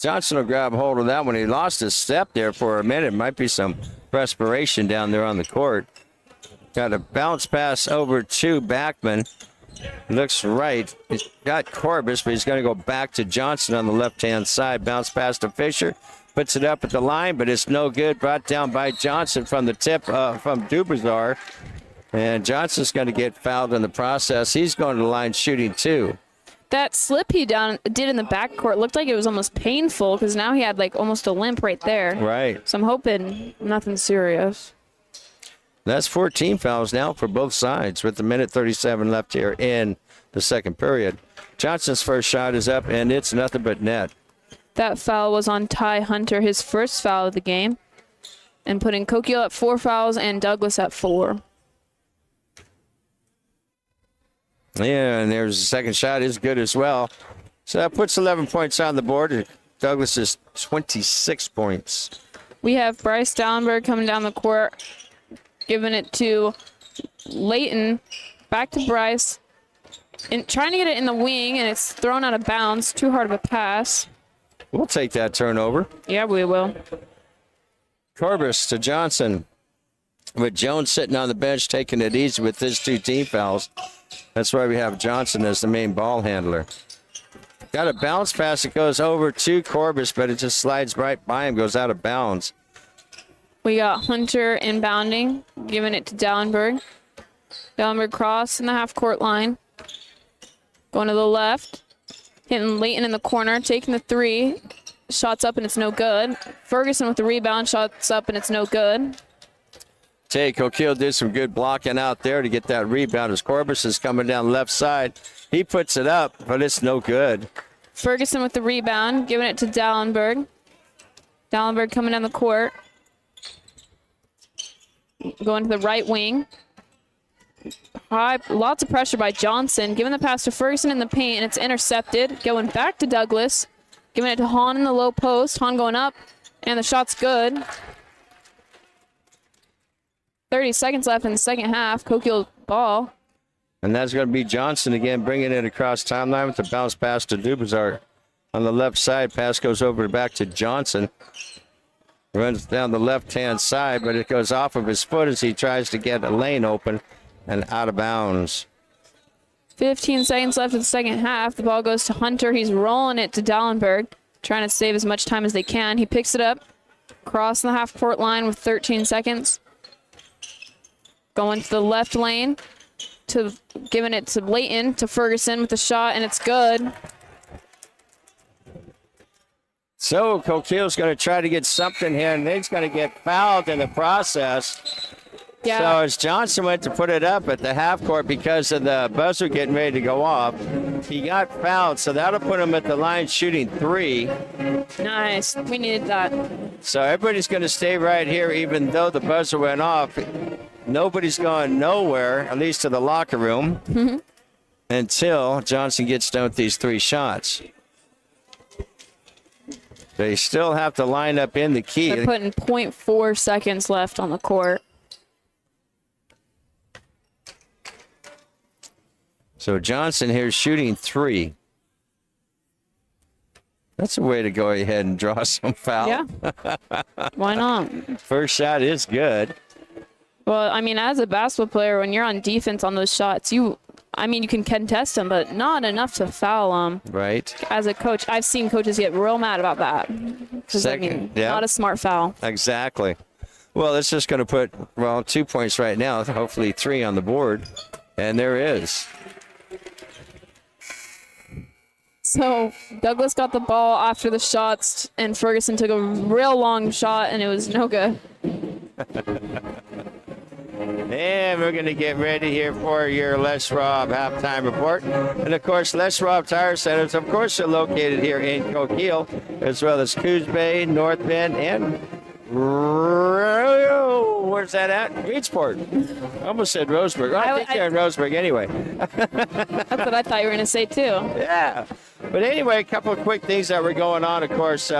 Johnson will grab hold of that one. He lost his step there for a minute. Might be some perspiration down there on the court. Got a bounce pass over to Backman. Looks right. He's got Corbus, but he's going to go back to Johnson on the left-hand side. Bounce pass to Fisher. Puts it up at the line, but it's no good. Brought down by Johnson from the tip from Dubazar. And Johnson's going to get fouled in the process. He's going to the line shooting 2. That slip he did in the backcourt looked like it was almost painful because now he had like almost a limp right there. Right. So I'm hoping nothing serious. That's 14 fouls now for both sides with the minute 37 left here in the second period. Johnson's first shot is up, and it's nothing but net. That foul was on Ty Hunter, his first foul of the game, and putting Coquille at 4 fouls and Douglas at 4. Yeah, and there's the second shot is good as well. So that puts 11 points on the board. Douglas is 26 points. We have Bryce Dallenberg coming down the court, giving it to Layton. Back to Bryce. And trying to get it in the wing, and it's thrown out of bounds. Too hard of a pass. We'll take that turnover. Yeah, we will. Corbus to Johnson. With Jones sitting on the bench taking it easy with his 2 team fouls. That's why we have Johnson as the main ball handler. Got a bounce pass that goes over to Corbus, but it just slides right by him, goes out of bounds. We got Hunter inbounding, giving it to Dallenberg. Dallenberg cross in the half-court line. Going to the left. Hitting Layton in the corner, taking the 3. Shots up, and it's no good. Ferguson with the rebound, shots up, and it's no good. Coquille did some good blocking out there to get that rebound as Corbus is coming down the left side. He puts it up, but it's no good. Ferguson with the rebound, giving it to Dallenberg. Dallenberg coming down the court. Going to the right wing. Lots of pressure by Johnson. Giving the pass to Ferguson in the paint, and it's intercepted. Going back to Douglas. Giving it to Hahn in the low post. Hahn going up, and the shot's good. 30 seconds left in the second half. Coquille ball. And that's going to be Johnson again, bringing it across timeline with the bounce pass to Dubazar on the left side. Pass goes over back to Johnson. Runs down the left-hand side, but it goes off of his foot as he tries to get a lane open and out of bounds. 15 seconds left of the second half. The ball goes to Hunter. He's rolling it to Dallenberg, trying to save as much time as they can. He picks it up, crossing the half-court line with 13 seconds. Going to the left lane, giving it to Layton, to Ferguson with the shot, and it's good. So Coquille's going to try to get something here, and he's going to get fouled in the process. Yeah. So as Johnson went to put it up at the half court because of the buzzer getting ready to go off, he got fouled. So that'll put him at the line shooting 3. Nice. We needed that. So everybody's going to stay right here, even though the buzzer went off. Nobody's going nowhere, at least to the locker room, until Johnson gets done with these 3 shots. They still have to line up in the key. They're putting 0.4 seconds left on the court. So Johnson here shooting 3. That's a way to go ahead and draw some foul. Yeah. Why not? First shot is good. Well, I mean, as a basketball player, when you're on defense on those shots, you can contest them, but not enough to foul them. Right. As a coach, I've seen coaches get real mad about that. Because, not a smart foul. Exactly. Well, it's just going to put, 2 points right now, hopefully 3 on the board. And there is. So Douglas got the ball after the shots, and Ferguson took a real long shot, and it was no good. And we're going to get ready here for your Les Robb halftime report. And, of course, Les Robb Tire Centers, of course, are located here in Coquille, as well as Coos Bay, North Bend, and where's that at? Reedsport. I almost said Roseburg. I think they're in Roseburg anyway. That's what I thought you were going to say, too. Yeah. But anyway, a couple of quick things that were going on. Of course,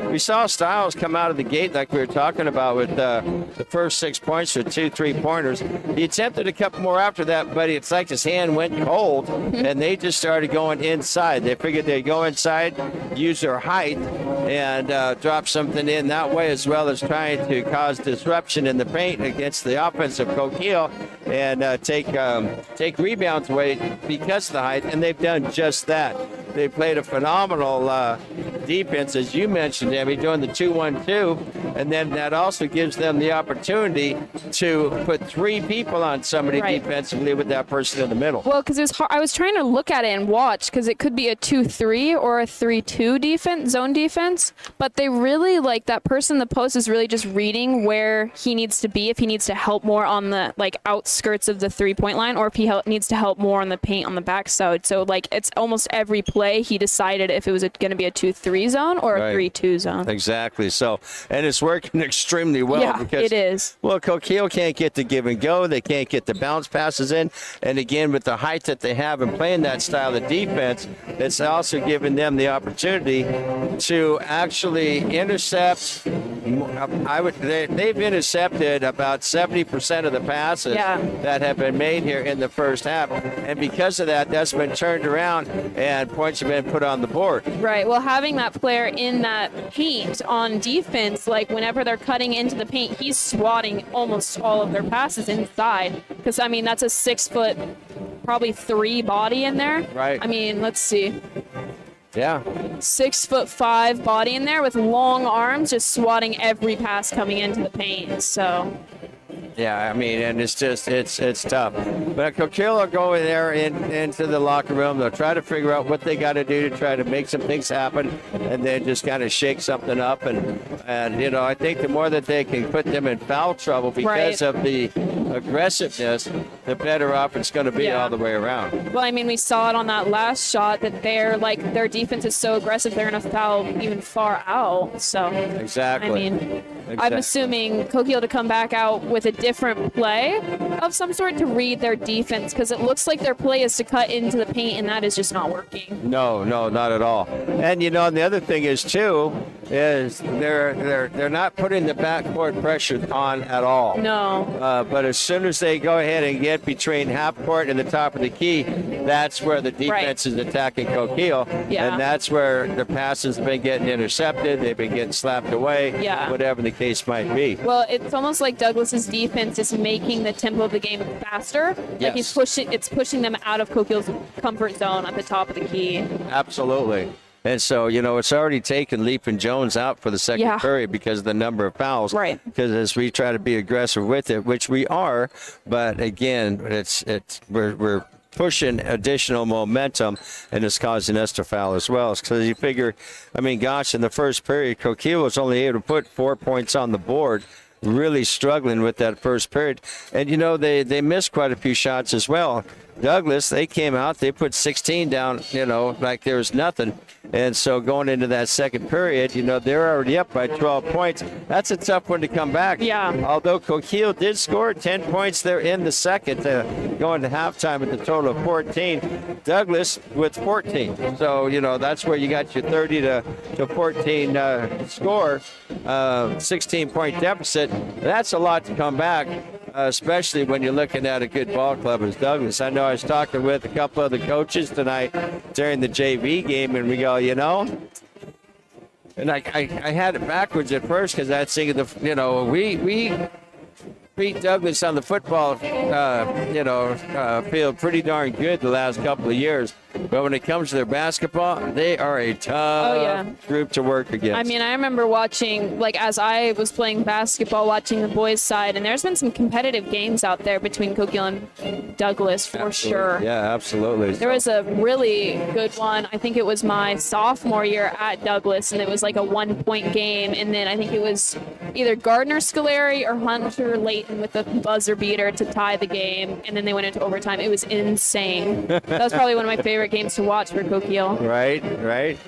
we saw Styles come out of the gate like we were talking about with the first 6 points with 2 3-pointers. He attempted a couple more after that, but it's like his hand went cold, and they just started going inside. They figured they'd go inside, use their height, and drop something in that way, as well as trying to cause disruption in the paint against the offensive Coquille and take rebounds away because of the height, and they've done just that. They played a phenomenal defense, as you mentioned, Debbie, doing the 2-1-2, and then that also gives them the opportunity to put 3 people on somebody defensively with that person in the middle. Well, because it was hard. I was trying to look at it and watch because it could be a 2-3 or a 3-2 defense, zone defense, but they really, that person in the post is really just reading where he needs to be, if he needs to help more on the outskirts of the 3-point line, or if he needs to help more on the paint on the backside. So it's almost every play he decided if it was going to be a 2-3 zone or a 3-2 zone. Exactly. So, and it's working extremely well. Yeah, because, it is. Well, Coquille can't get the give and go. They can't get the bounce passes in. And again, with the height that they have and playing that style of defense, it's also giving them the opportunity to actually intercept. They've intercepted about 70% of the passes that have been made here in the first half. And because of that, that's been turned around and points have been put on the board. Right. Well, having that player in that paint on defense, whenever they're cutting into the paint, he's swatting almost all of their passes inside. Because, that's a 6 foot, probably 3 body in there. Right. Let's see. Yeah. 6'5" body in there with long arms, just swatting every pass coming into the paint. So. Yeah, and it's just, it's tough. But Coquille will go in there into the locker room. They'll try to figure out what they got to do to try to make some things happen and then just kind of shake something up. And I think the more that they can put them in foul trouble because of the aggressiveness, the better off it's going to be all the way around. Well, we saw it on that last shot that their defense is so aggressive, they're going to foul even far out. So exactly. I'm assuming Coquille to come back out with a different play of some sort to read their defense, because it looks like their play is to cut into the paint, and that is just not working. No, not at all. And and the other thing is too is they're not putting the backcourt pressure on at all. No. But as soon as they go ahead and get between half court and the top of the key, that's where the defense is attacking Coquille. Yeah. And that's where the passes have been getting intercepted. They've been getting slapped away, whatever the case might be. Well, it's almost like Douglas's defense is making the tempo of the game faster. Like it's pushing them out of Coquille's comfort zone at the top of the key. Absolutely. And so, it's already taken Leap and Jones out for the second period because of the number of fouls. Right. Because as we try to be aggressive with it, which we are, but again, we're pushing additional momentum, and it's causing us to foul as well. Because you figure, in the first period, Coquille was only able to put 4 points on the board. Really struggling with that first period. And, they missed quite a few shots as well. Douglas, they came out, they put 16 down, like there was nothing. And so going into that second period, they're already up by 12 points. That's a tough one to come back. Yeah. Although Coquille did score 10 points there in the second, going to halftime with a total of 14. Douglas with 14. So, that's where you got your 30 to 14 score, 16-point deficit. That's a lot to come back. Especially when you're looking at a good ball club as Douglas. I know I was talking with a couple of the coaches tonight during the JV game, and we go, and I had it backwards at first because I was thinking, we beat Douglas on the football, field pretty darn good the last couple of years. But when it comes to their basketball, they are a tough group to work against. I remember watching, as I was playing basketball, watching the boys' side, and there's been some competitive games out there between Coquille and Douglas for sure. Yeah, absolutely. There was a really good one. I think it was my sophomore year at Douglas, and it was like a 1-point game. And then I think it was either Gardner Scolari or Hunter Layton with a buzzer beater to tie the game. And then they went into overtime. It was insane. That was probably one of my favorite games to watch for Coquille. Right.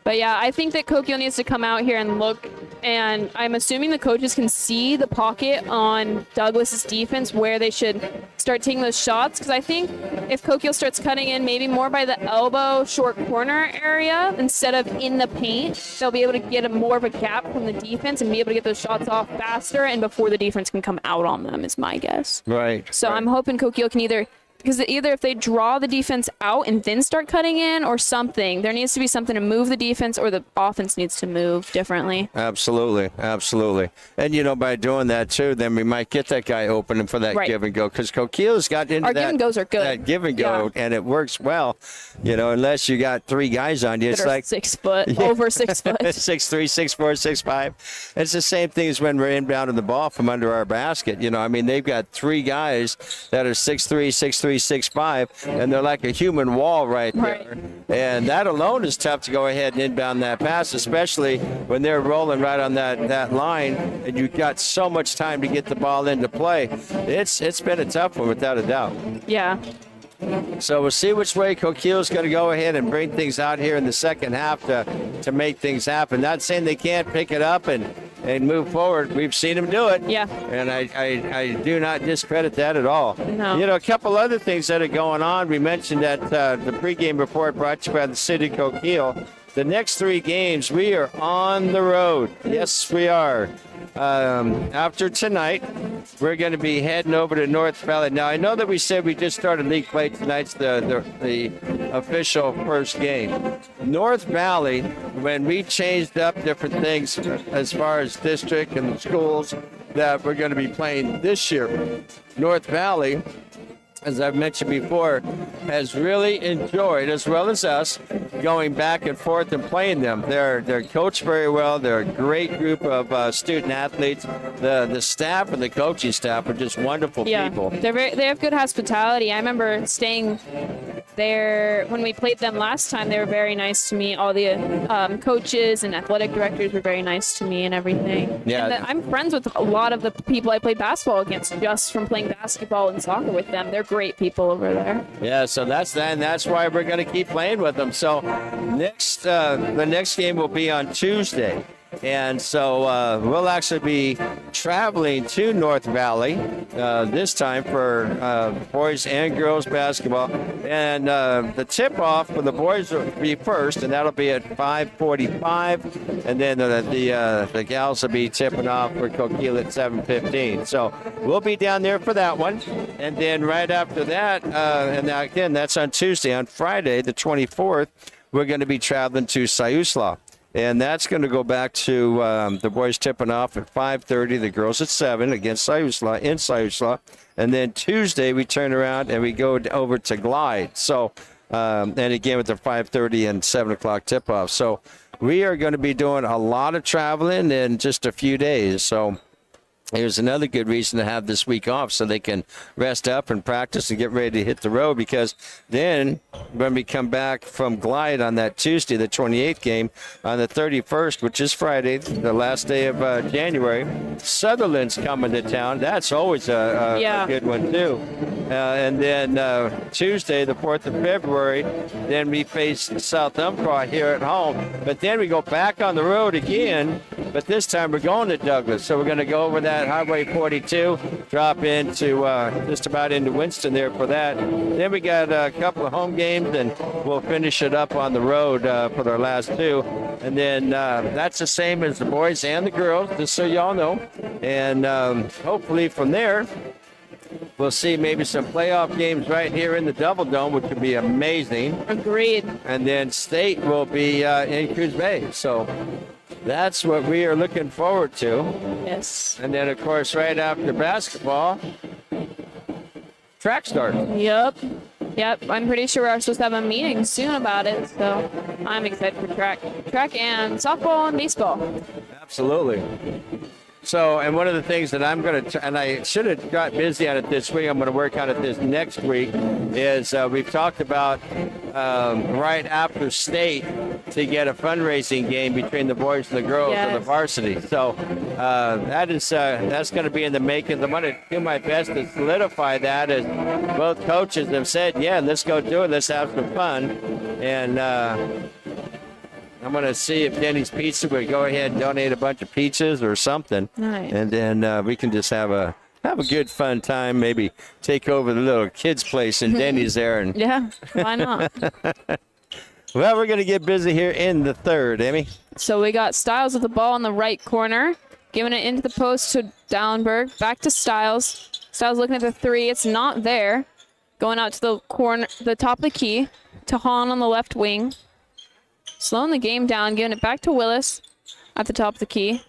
But yeah, I think that Coquille needs to come out here and look, and I'm assuming the coaches can see the pocket on Douglas's defense where they should start taking those shots, because I think if Coquille starts cutting in maybe more by the elbow, short corner area instead of in the paint, they'll be able to get more of a gap from the defense and be able to get those shots off faster and before the defense can come out on them, is my guess. Right. So I'm hoping Coquille can either if they draw the defense out and then start cutting in or something, there needs to be something to move the defense, or the offense needs to move differently. Absolutely. And, by doing that, too, then we might get that guy open for that give and go, because Coquille's got into Our give and goes are good. That give and go, and it works well, unless you got 3 guys on you. It's like 6 foot, over 6 foot. 6'3", 6'4", 6'5". It's the same thing as when we're inbounding the ball from under our basket. They've got 3 guys that are 6'3", 6'3", 6'5", and they're like a human wall right there. And that alone is tough to go ahead and inbound that pass, especially when they're rolling right on that line, and you've got so much time to get the ball into play. It's been a tough one, without a doubt. Yeah. So we'll see which way Coquille's going to go ahead and bring things out here in the second half to make things happen. Not saying they can't pick it up and move forward. We've seen them do it. Yeah. And I do not discredit that at all. No. A couple other things that are going on. We mentioned that the pregame report brought to you by the city of Coquille. The next 3 games, we are on the road. Yes, we are. After tonight, we're going to be heading over to North Valley. Now, I know that we said we just started league play. Tonight's the official first game. North Valley, when we changed up different things as far as district and schools that we're going to be playing this year, North Valley, as I've mentioned before, has really enjoyed, as well as us, going back and forth and playing them. They're coached very well. They're a great group of student athletes. The staff and the coaching staff are just wonderful people. They have good hospitality. I remember staying there when we played them last time. They were very nice to me. All the coaches and athletic directors were very nice to me and everything. Yeah. And I'm friends with a lot of the people I played basketball against just from playing basketball and soccer with them. They're great people over there. Yeah, so that's why we're going to keep playing with them. So the next game will be on Tuesday. And so we'll actually be traveling to North Valley this time for boys and girls basketball. And the tip-off for the boys will be first, and that'll be at 5:45. And then the gals will be tipping off for Coquille at 7:15. So we'll be down there for that one. And then right after that, and now again, that's on Tuesday. On Friday, the 24th, we're going to be traveling to Siuslaw. And that's going to go back to the boys tipping off at 5:30, the girls at 7 against Siuslaw, in Siuslaw. And then Tuesday, we turn around and we go over to Glide. So, and again with the 5:30 and 7 o'clock tip-off. So we are going to be doing a lot of traveling in just a few days. So here's another good reason to have this week off so they can rest up and practice and get ready to hit the road, because then when we come back from Glide on that Tuesday, the 28th game, on the 31st, which is Friday, the last day of January, Sutherland's coming to town. That's always a good one, too. And then Tuesday, the 4th of February, then we face South Umpqua here at home. But then we go back on the road again, but this time we're going to Douglas. So we're going to go over that Highway 42, drop into just about into Winston there for that. Then we got a couple of home games, and we'll finish it up on the road for our last two. And then that's the same as the boys and the girls, just so y'all know. And hopefully from there, we'll see maybe some playoff games right here in the Double Dome, which would be amazing. Agreed. And then state will be in Cruz Bay. So that's what we are looking forward to. Yes. And then, of course, right after basketball, track starts. Yep. I'm pretty sure we're supposed to have a meeting soon about it, so I'm excited for track and softball and baseball. Absolutely. So, and one of the things that I'm going to, and I should have got busy on it this week, I'm going to work on it this next week, is we've talked about right after state to get a fundraising game between the boys and the girls of the varsity. So that's going to be in the making. I'm going to do my best to solidify that, as both coaches have said, yeah, let's go do it. Let's have some fun. And I'm going to see if Denny's Pizza would go ahead and donate a bunch of pizzas or something. Nice. And then we can just have a good fun time, maybe take over the little kids' place in Denny's there. And Yeah, why not? well, we're going to get busy here in the third, Emmy. So we got Styles with the ball in the right corner, giving it into the post to Dallenberg, back to Styles. Styles looking at the three. It's not there. Going out to the corner, the top of the key, to Hahn on the left wing. Slowing the game down, giving it back to Willis at the top of the key.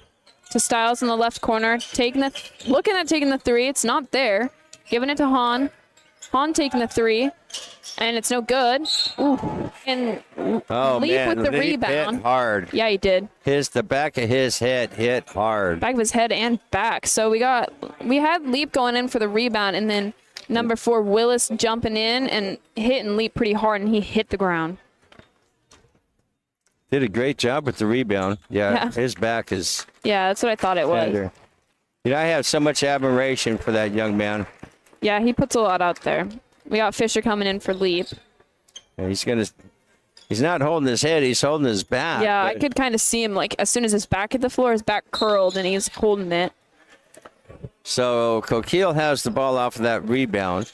To Styles in the left corner, looking at taking the three. It's not there. Giving it to Hahn. Hahn taking the three, and it's no good. Ooh. And Leap with the rebound. Hit hard. Yeah, he did. The back of his head hit hard. Back of his head and back. So we had Leap going in for the rebound, and then number 4 Willis jumping in and hitting Leap pretty hard, and he hit the ground. Did a great job with the rebound. Yeah. His back is. Yeah, that's what I thought it was. Tender. You know, I have so much admiration for that young man. Yeah, he puts a lot out there. We got Fisher coming in for Leap. Yeah, he's not holding his head, he's holding his back. Yeah, I could kind of see him, like, as soon as his back hit the floor, his back curled, and he's holding it. So Coquille has the ball off of that rebound.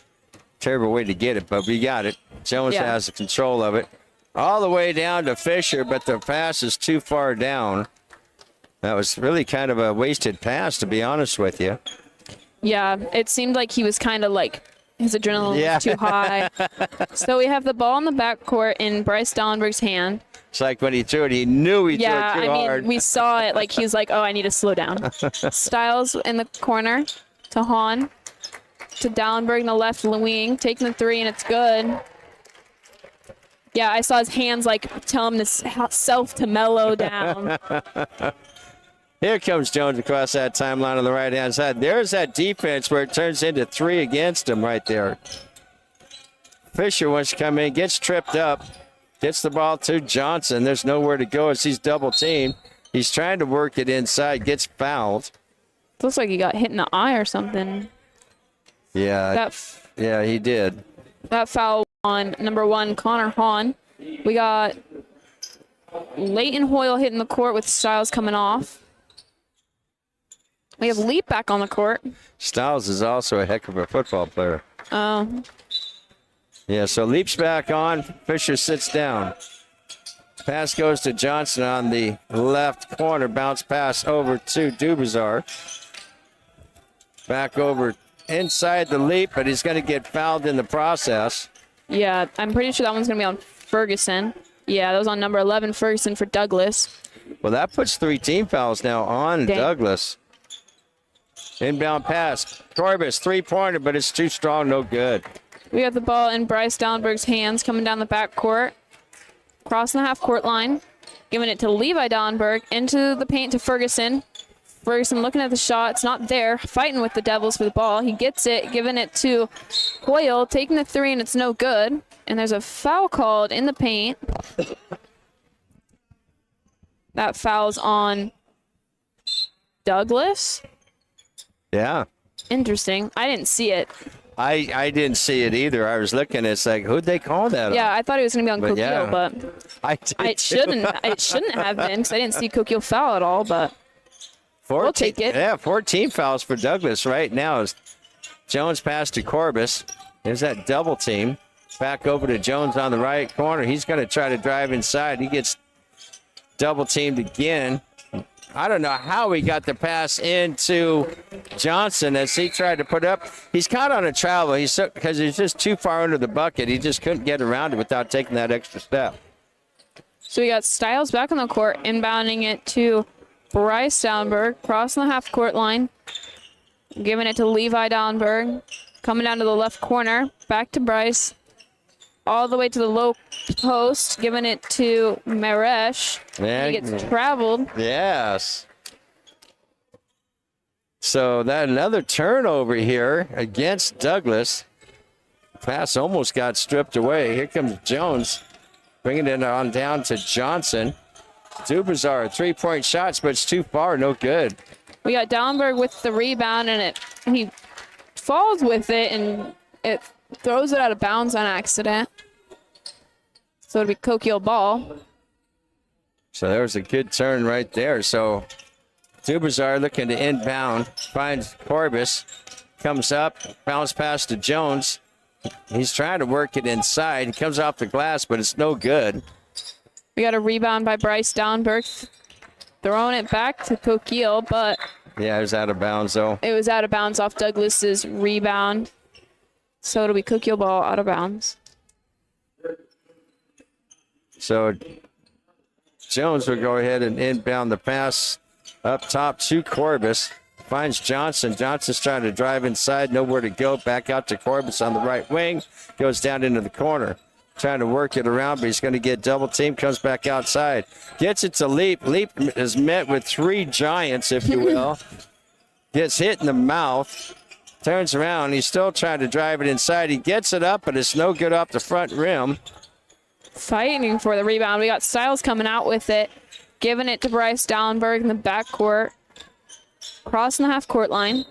Terrible way to get it, but we got it. Jones has the control of it. All the way down to Fisher, but the pass is too far down. That was really kind of a wasted pass, to be honest with you. Yeah, it seemed like he was kind of like his adrenaline was too high. So we have the ball in the backcourt in Bryce Dallenberg's hand. It's like when he threw it, he knew he threw it too hard. Yeah, I mean, we saw it. Like, he was like, oh, I need to slow down. Styles in the corner to Hahn. To Dallenberg in the left wing, taking the three, and it's good. Yeah, I saw his hands, like, tell him to mellow down. Here comes Jones across that timeline on the right-hand side. There's that defense where it turns into 3 against him right there. Fisher wants to come in, gets tripped up, gets the ball to Johnson. There's nowhere to go as he's double-teamed. He's trying to work it inside, gets fouled. Looks like he got hit in the eye or something. Yeah, yeah, he did. That foul on number 1, Connor Hahn. We got Leighton Hoyle hitting the court with Styles coming off. We have Leap back on the court. Styles is also a heck of a football player. Oh. Yeah, so Leap's back on. Fisher sits down. Pass goes to Johnson on the left corner. Bounce pass over to Dubazar. Back over inside the Leap, but he's going to get fouled in the process. Yeah, I'm pretty sure that one's going to be on Ferguson. Yeah, that was on number 11, Ferguson for Douglas. Well, that puts 3 team fouls now on Douglas. Inbound pass. Corbis, 3-pointer, but it's too strong, no good. We got the ball in Bryce Dallenberg's hands coming down the backcourt. Crossing the half-court line. Giving it to Levi Dallenberg. Into the paint to Ferguson. Ferguson looking at the shot. It's not there. Fighting with the Devils for the ball. He gets it. Giving it to Hoyle. Taking the 3, and it's no good. And there's a foul called in the paint. That foul's on Douglas. Yeah. Interesting. I didn't see it. I didn't see it either. I was looking. It's like, who'd they call that? Yeah, I thought it was going to be on Coquille, yeah. but it shouldn't have been because I didn't see Coquille foul at all. But 14, we'll take it. Yeah, 14 fouls for Douglas right now. As Jones pass to Corbis. There's that double team. Back over to Jones on the right corner. He's going to try to drive inside. He gets double teamed again. I don't know how he got the pass into Johnson as he tried to put up. He's caught on a travel. Because he's just too far under the bucket. He just couldn't get around it without taking that extra step. So we got Styles back on the court, inbounding it to Bryce Dallenberg, crossing the half-court line, giving it to Levi Dallenberg, coming down to the left corner, back to Bryce, all the way to the low post, giving it to Maresh. Yeah. He gets traveled. Yes. So that another turnover here against Douglas. Pass almost got stripped away. Here comes Jones, bringing it on down to Johnson. Dubazar, 3-point shots, but it's too far, no good. We got Dallenberg with the rebound, and he falls with it, and it throws it out of bounds on accident. So it'll be Coquille ball. So there was a good turn right there. So Dubazar looking to inbound, finds Corbis, comes up, bounce pass to Jones. He's trying to work it inside. He comes off the glass, but it's no good. We got a rebound by Bryce Dallenberg, throwing it back to Coquille, but yeah, it was out of bounds though. It was out of bounds off Douglas's rebound. So it'll be Coquille ball out of bounds. So Jones will go ahead and inbound the pass up top to Corbis. Finds Johnson. Johnson's trying to drive inside, nowhere to go. Back out to Corbis on the right wing. Goes down into the corner. Trying to work it around, but he's going to get double team. Comes back outside. Gets it to Leap. Leap is met with 3 giants, if you will. Gets hit in the mouth. Turns around. He's still trying to drive it inside. He gets it up, but it's no good off the front rim. Fighting for the rebound. We got Styles coming out with it. Giving it to Bryce Dallenberg in the backcourt. Crossing the half-court line.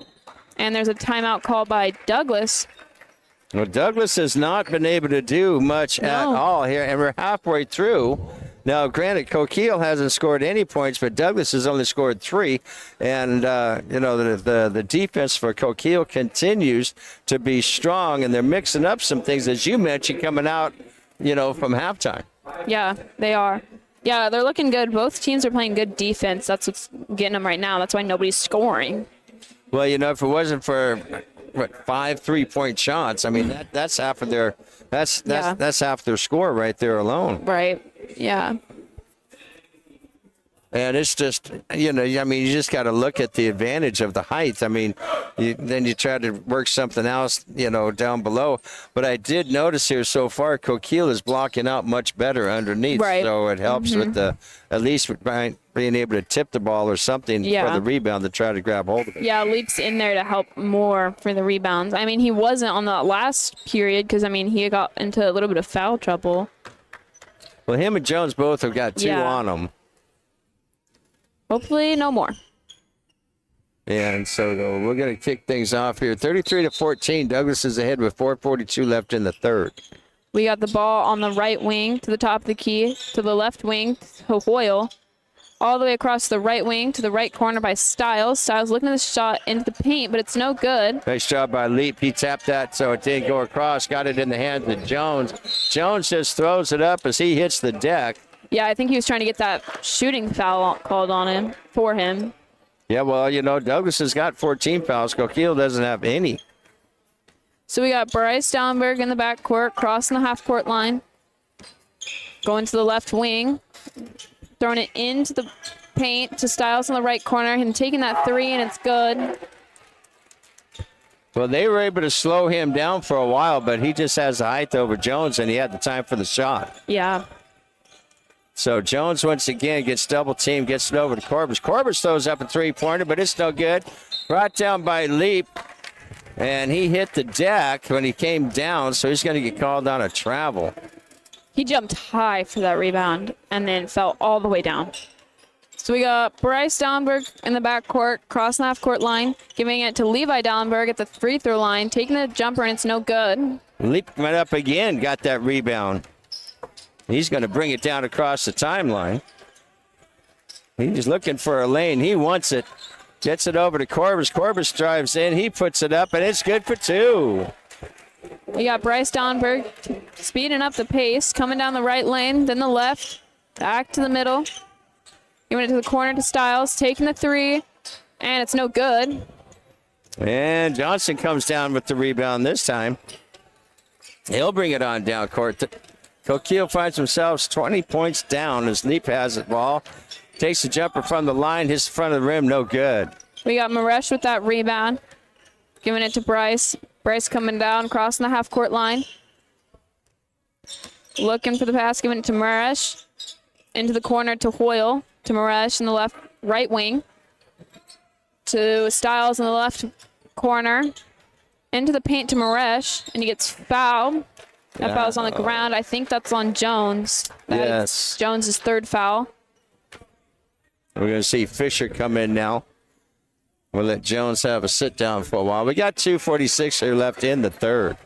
And there's a timeout called by Douglas. Well, Douglas has not been able to do much at all here, and we're halfway through. Now, granted, Coquille hasn't scored any points, but Douglas has only scored 3. And, the defense for Coquille continues to be strong, and they're mixing up some things, as you mentioned, coming out, from halftime. Yeah, they are. Yeah, they're looking good. Both teams are playing good defense. That's what's getting them right now. That's why nobody's scoring. Well, if it wasn't for 5 3-point shots, I mean that's half of their that's half their score right there alone. Right. Yeah. And it's just, you just got to look at the advantage of the height. I mean, then you try to work something else, down below. But I did notice here so far, Coquille is blocking out much better underneath. Right. So it helps with at least with being able to tip the ball or something for the rebound to try to grab hold of it. Yeah, Leap's in there to help more for the rebounds. I mean, he wasn't on the last period because, he got into a little bit of foul trouble. Well, him and Jones both have got 2 on them. Hopefully no more. Yeah, and so we're going to kick things off here. 33-14, Douglas is ahead with 4:42 left in the third. We got the ball on the right wing to the top of the key, to the left wing to Hoyle, all the way across the right wing to the right corner by Styles. Styles looking at the shot into the paint, but it's no good. Nice job by Leap. He tapped that so it didn't go across. Got it in the hands of Jones. Jones just throws it up as he hits the deck. Yeah, I think he was trying to get that shooting foul called on him, for him. Yeah, well, you know, Douglas has got 14 fouls. Coquille doesn't have any. So we got Bryce Dallenberg in the backcourt, crossing the half-court line, going to the left wing, throwing it into the paint to Styles in the right corner, and taking that three, and it's good. Well, they were able to slow him down for a while, but he just has the height over Jones, and he had the time for the shot. Yeah. So Jones once again gets double teamed, gets it over to Corbus. Corbus throws up a three-pointer, but it's no good. Brought down by Leap, and he hit the deck when he came down, so he's going to get called on a travel. He jumped high for that rebound and then fell all the way down. So we got Bryce Dallenberg in the backcourt, crossing the half-court line, giving it to Levi Dallenberg at the free throw line, taking the jumper, and it's no good. Leap went up again, got that rebound. He's going to bring it down across the timeline. He's looking for a lane. He wants it. Gets it over to Corbus. Corbus drives in. He puts it up, and it's good for two. We got Bryce Dallenberg speeding up the pace, coming down the right lane, then the left, back to the middle, giving it to the corner to Styles, taking the three, and it's no good. And Johnson comes down with the rebound this time. He'll bring it on down court. Coquille finds themselves 20 points down as Leap has the ball. Takes the jumper from the line, hits the front of the rim, no good. We got Maresh with that rebound, giving it to Bryce. Bryce coming down, crossing the half-court line. Looking for the pass, giving it to Maresh. Into the corner to Hoyle, to Maresh in the right wing. To Styles in the left corner. Into the paint to Maresh, and he gets fouled. That foul's on the ground. I think that's on Jones. Yes. Jones' third foul. We're going to see Fisher come in now. We'll let Jones have a sit down for a while. We got 2:46 here left in the third.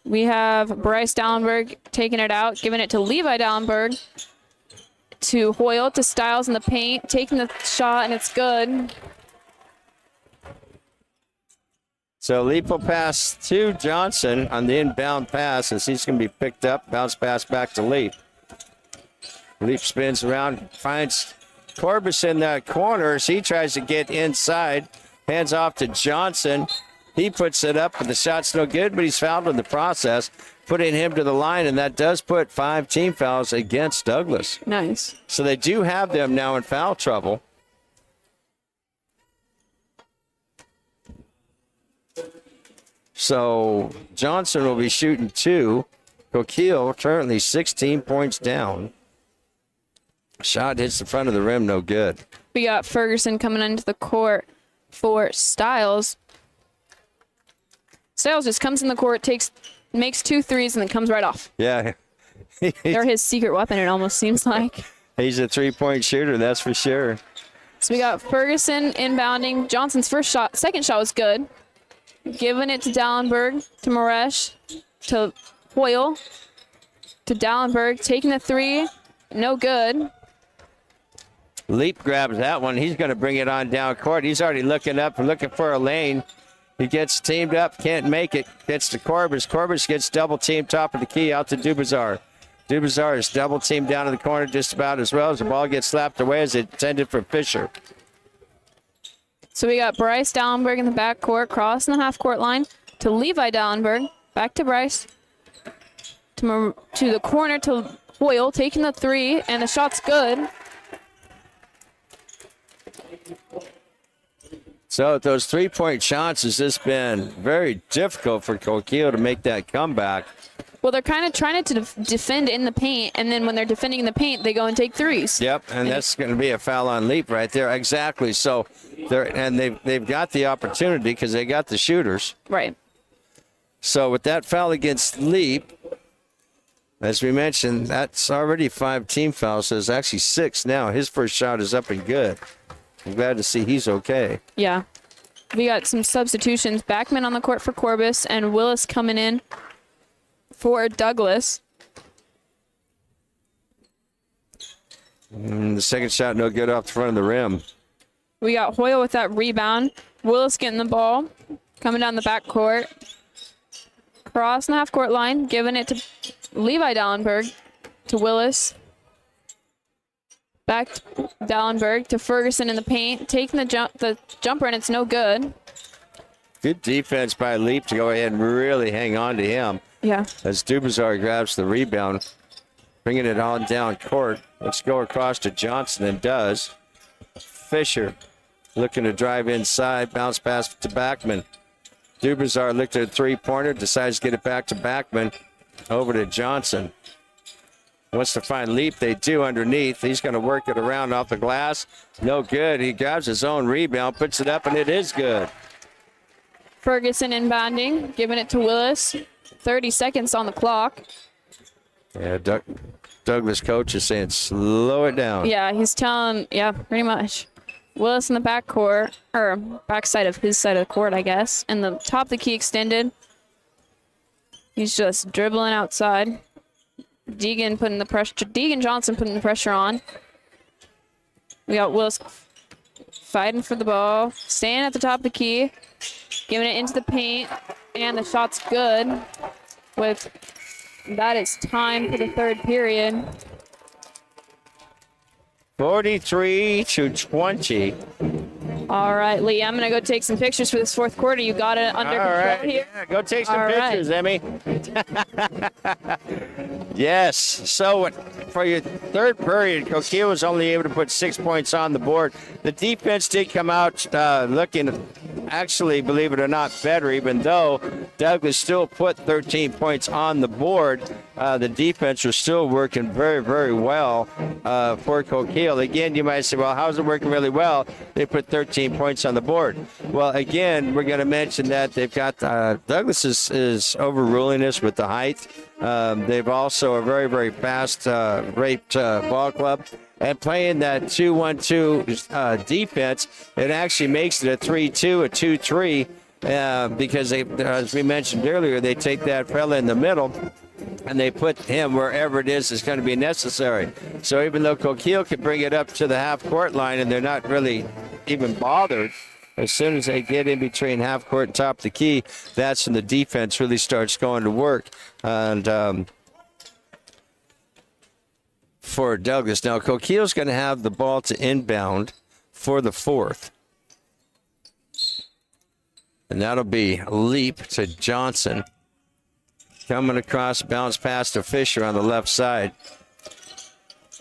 We have Bryce Dallenberg taking it out, giving it to Levi Dallenberg, to Hoyle, to Styles in the paint, taking the shot, and it's good. So Leap will pass to Johnson on the inbound pass as he's going to be picked up. Bounce pass back to Leap. Leap spins around, finds Corbus in that corner as he tries to get inside. Hands off to Johnson. He puts it up, but the shot's no good, but he's fouled in the process, putting him to the line, and that does put 5 team fouls against Douglas. Nice. So they do have them now in foul trouble. So Johnson will be shooting 2. Coquille currently 16 points down. Shot hits the front of the rim, no good. We got Ferguson coming into the court for Styles. Styles just comes in the court, makes 2 threes, and then comes right off. Yeah. They're his secret weapon, it almost seems like. He's a three-point shooter, that's for sure. So we got Ferguson inbounding. Johnson's second shot was good. Giving it to Dallenberg, to Maresh, to Hoyle, to Dallenberg, taking the three, no good. Leap grabs that one. He's going to bring it on down court. He's already looking up and looking for a lane. He gets teamed up, can't make it. Gets to Corbus. Corbus gets double teamed top of the key out to Dubazar. Dubazar is double teamed down in the corner just about as well as the ball gets slapped away as intended for Fisher. So we got Bryce Dallenberg in the backcourt, crossing the half-court line to Levi Dallenberg, back to Bryce, to the corner to Hoyle, taking the three, and the shot's good. So those three-point shots has just been very difficult for Coquille to make that comeback. Well, they're kind of trying to defend in the paint, and then when they're defending in the paint, they go and take threes. Yep, and that's going to be a foul on Leap right there. Exactly. So they've got the opportunity because they got the shooters. Right. So with that foul against Leap, as we mentioned, that's already 5 team fouls, so it's actually 6 now. His first shot is up and good. I'm glad to see he's okay. Yeah. We got some substitutions. Backman on the court for Corbus, and Willis coming in for Douglas. The second shot, no good off the front of the rim. We got Hoyle with that rebound. Willis getting the ball, coming down the backcourt. Crossing the half-court line, giving it to Levi Dallenberg, to Willis. Back to Dallenberg to Ferguson in the paint, taking the jumper, and it's no good. Good defense by Leap to go ahead and really hang on to him. Yeah. As Dubazar grabs the rebound, bringing it on down court. Let's go across to Johnson, and does. Fisher looking to drive inside, bounce pass to Backman. Dubazar looked at a three-pointer, decides to get it back to Backman. Over to Johnson. Wants to find Leap. They do underneath. He's going to work it around off the glass. No good. He grabs his own rebound, puts it up, and it is good. Ferguson inbounding, giving it to Willis. 30 seconds on the clock. Yeah, Douglas coach is saying slow it down. Yeah, he's telling, pretty much. Willis in the backcourt, or backside of his side of the court, I guess. And the top of the key extended. He's just dribbling outside. Deegan Johnson putting the pressure on. We got Willis fighting for the ball, staying at the top of the key, giving it into the paint, and the shot's good. With that, it's time for the third period. 43-20. All right, Lee, I'm going to go take some pictures for this fourth quarter. You got it under control here? Yeah, go take some All pictures, Emmy. Yes. So for your third period, Coquille was only able to put 6 points on the board. The defense did come out looking, actually, believe it or not, better, even though Douglas still put 13 points on the board. The defense was still working very, very well for Coquille. Again, you might say, well, how's it working really well? They put 13 points on the board. Well, again, we're going to mention that they've got Douglas is overruling us with the height. They've also a very, very fast rate ball club. And playing that 2-1-2 defense, it actually makes it a 3-2, a 2-3, because they, as we mentioned earlier, they take that fella in the middle and they put him wherever it is going to be necessary. So even though Coquille can bring it up to the half-court line and they're not really even bothered, as soon as they get in between half-court and top of the key, that's when the defense really starts going to work. And for Douglas. Now, Coquille's going to have the ball to inbound for the fourth. And that'll be a leap to Johnson. Coming across, bounce pass to Fisher on the left side.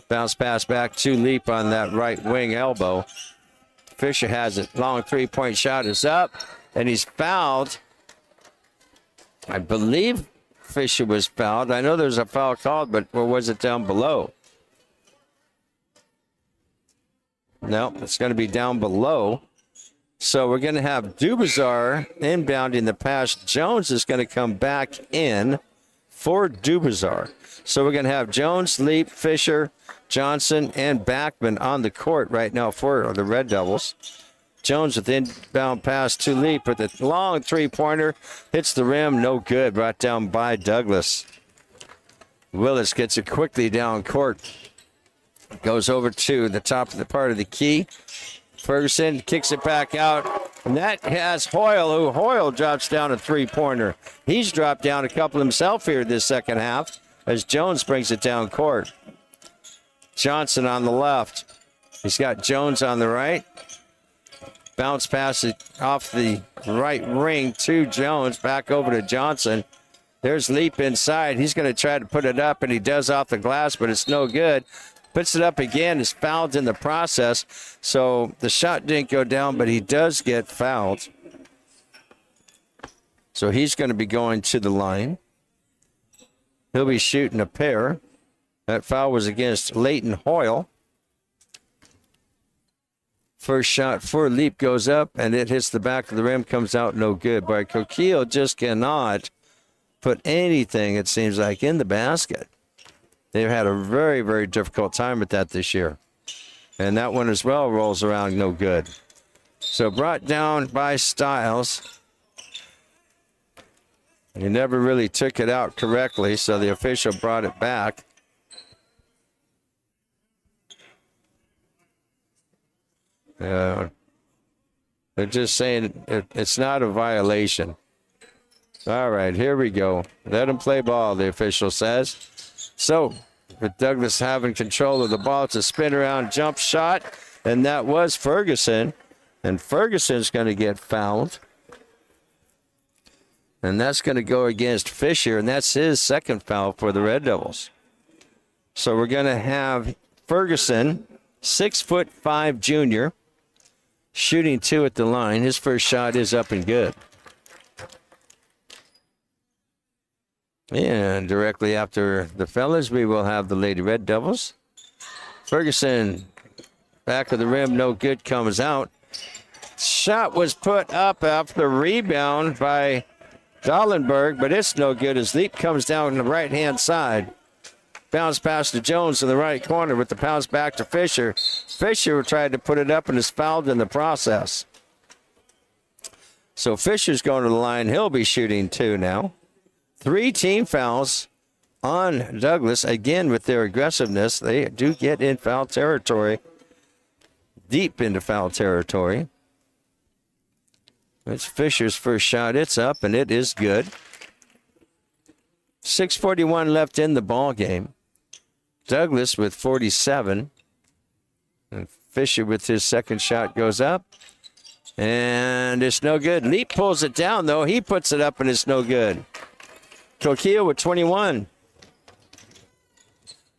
Bounce pass back to Leap on that right wing elbow. Fisher has it. Long three-point shot is up, and he's fouled. I believe Fisher was fouled. I know there's a foul called, but where was it down below? No, it's going to be down below. So we're going to have Dubazar inbounding the pass. Jones is going to come back in for Dubazar. So we're going to have Jones, Leap, Fisher, Johnson, and Backman on the court right now for the Red Devils. Jones with the inbound pass to Leap with a long three-pointer. Hits the rim, no good. Brought down by Douglas. Willis gets it quickly down court. Goes over to the top of the part of the key. Ferguson kicks it back out. And that has Hoyle, who Hoyle drops down a three-pointer. He's dropped down a couple himself here this second half as Jones brings it down court. Johnson on the left. He's got Jones on the right. Bounce pass it off the right ring to Jones. Back over to Johnson. There's Leap inside. He's going to try to put it up, and he does off the glass, but it's no good. Puts it up again, is fouled in the process. So the shot didn't go down, but he does get fouled. So he's going to be going to the line. He'll be shooting a pair. That foul was against Leighton Hoyle. First shot for Leap goes up, and it hits the back of the rim, comes out no good. But Coquille just cannot put anything, it seems like, in the basket. They've had a very, very difficult time with that this year. And that one as well rolls around no good. So brought down by Stiles. He never really took it out correctly, so the official brought it back. They're just saying it's not a violation. All right, here we go. Let him play ball, the official says. So, with Douglas having control of the ball, it's a spin around jump shot, and that was Ferguson. And Ferguson's going to get fouled. And that's going to go against Fisher, and that's his second foul for the Red Devils. So we're going to have Ferguson, 6'5" junior, shooting 2 at the line. His first shot is up and good. And directly after the fellas, we will have the Lady Red Devils. Ferguson, back of the rim, no good, comes out. Shot was put up after the rebound by Dallenberg, but it's no good as Leap comes down on the right-hand side. Bounce pass to Jones in the right corner with the bounce back to Fisher. Fisher tried to put it up and is fouled in the process. So Fisher's going to the line. He'll be shooting 2 now. 3 team fouls on Douglas. Again, with their aggressiveness, they do get in foul territory, deep into foul territory. It's Fisher's first shot. It's up, and it is good. 6:41 left in the ball game. Douglas with 47. And Fisher with his second shot goes up. And it's no good. Leap pulls it down, though. He puts it up, and it's no good. Coquille with 21.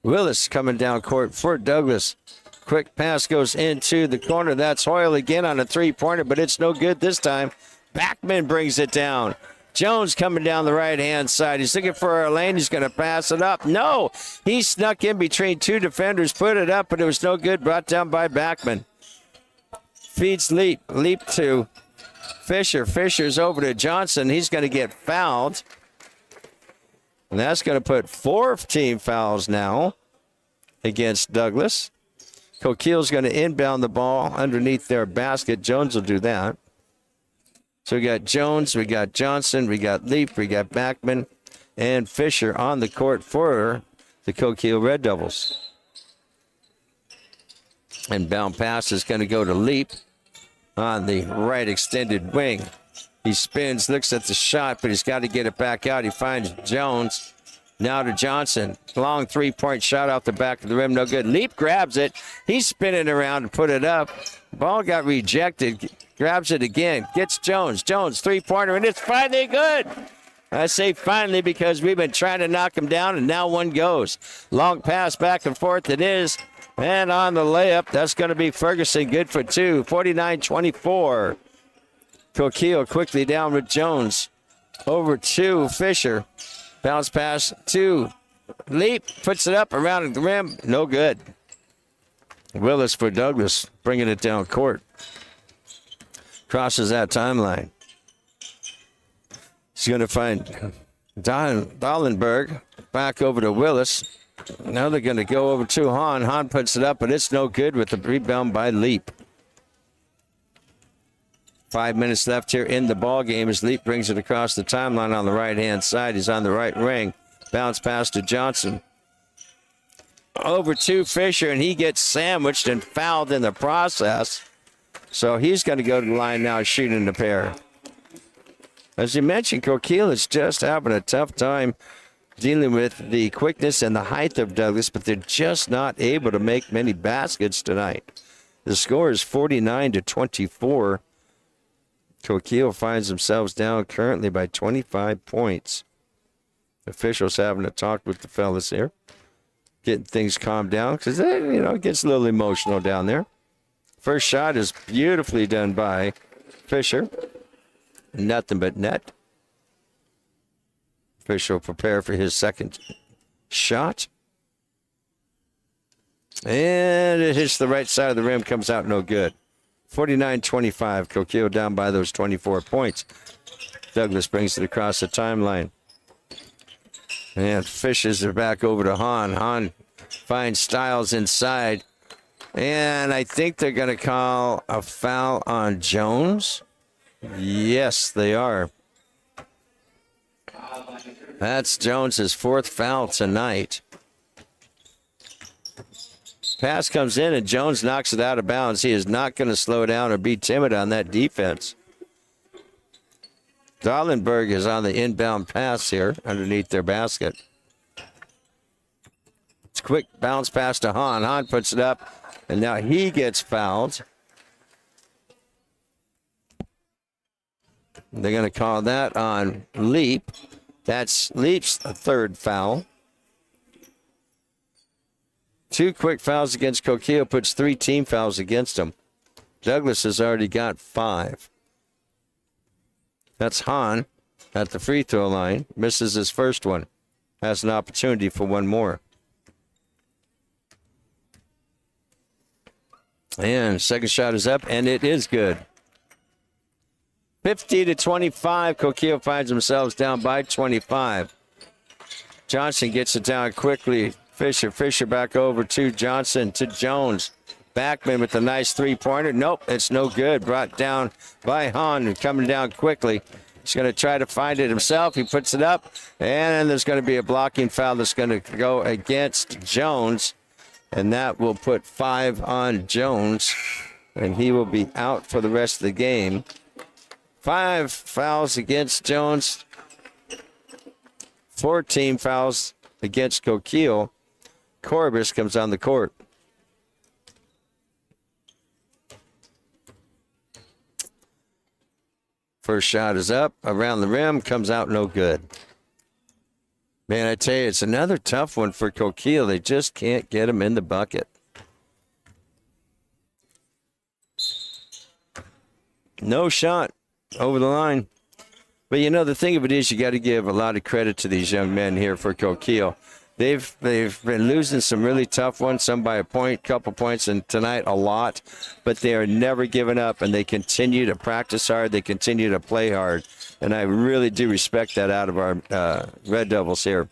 Willis coming down court for Douglas. Quick pass goes into the corner. That's Hoyle again on a three-pointer, but it's no good this time. Backman brings it down. Jones coming down the right-hand side. He's looking for a lane. He's going to pass it up. No! He snuck in between 2 defenders, put it up, but it was no good. Brought down by Backman. Feeds Leap. Leap to Fisher. Fisher's over to Johnson. He's going to get fouled. And that's going to put 4 team fouls now against Douglas. Coquille's going to inbound the ball underneath their basket. Jones will do that. So we got Jones, we got Johnson, we got Leap, we got Backman, and Fisher on the court for the Coquille Red Devils. Inbound pass is going to go to Leap on the right extended wing. He spins, looks at the shot, but he's got to get it back out. He finds Jones. Now to Johnson. Long three-point shot off the back of the rim. No good. Leap grabs it. He's spinning around to put it up. Ball got rejected. Grabs it again. Gets Jones. Jones, three-pointer, and it's finally good. I say finally because we've been trying to knock him down, and now one goes. Long pass back and forth it is. And on the layup, that's going to be Ferguson. Good for 2. 49-24. Coquille quickly down with Jones. Over to Fisher. Bounce pass to Leap. Puts it up around the rim. No good. Willis for Douglas. Bringing it down court. Crosses that timeline. He's going to find Dallenberg. Back over to Willis. Now they're going to go over to Hahn. Hahn puts it up, but it's no good with the rebound by Leap. 5 minutes left here in the ball game as Leap brings it across the timeline on the right-hand side. He's on the right wing. Bounce pass to Johnson. Over to Fisher, and he gets sandwiched and fouled in the process. So he's going to go to the line now shooting the pair. As you mentioned, Coquille is just having a tough time dealing with the quickness and the height of Douglas, but they're just not able to make many baskets tonight. The score is 49-24. Coquille finds themselves down currently by 25 points. Officials having a talk with the fellas here, getting things calmed down because it gets a little emotional down there. First shot is beautifully done by Fisher. Nothing but net. Fisher will prepare for his second shot. And it hits the right side of the rim, comes out no good. 49-25. Coquille down by those 24 points. Douglas brings it across the timeline. And fishes it back over to Hahn. Hahn finds Stiles inside. And I think they're going to call a foul on Jones. Yes, they are. That's Jones's 4th foul tonight. Pass comes in and Jones knocks it out of bounds. He is not going to slow down or be timid on that defense. Dallenberg is on the inbound pass here underneath their basket. It's a quick bounce pass to Hahn. Hahn puts it up, and now he gets fouled. They're going to call that on Leap. That's Leap's 3rd foul. 2 quick fouls against Coquille puts 3 team fouls against him. Douglas has already got 5. That's Hahn at the free throw line. Misses his first one. Has an opportunity for one more. And second shot is up, and it is good. 50-25. Coquille finds themselves down by 25. Johnson gets it down quickly. Fisher back over to Johnson, to Jones. Backman with a nice 3-pointer. Nope, it's no good. Brought down by Hahn, coming down quickly. He's going to try to find it himself. He puts it up, and there's going to be a blocking foul that's going to go against Jones, and that will put 5 on Jones, and he will be out for the rest of the game. 5 fouls against Jones, 14 fouls against Coquille. Corbis comes on the court. First shot is up, around the rim, comes out no good. Man, I tell you, it's another tough one for Coquille. They just can't get him in the bucket. No shot over the line. But, you know, the thing of it is you got to give a lot of credit to these young men here for Coquille. They've been losing some really tough ones, some by a point, couple points, and tonight a lot. But they are never giving up, and they continue to practice hard. They continue to play hard. And I really do respect that out of our Red Devils here.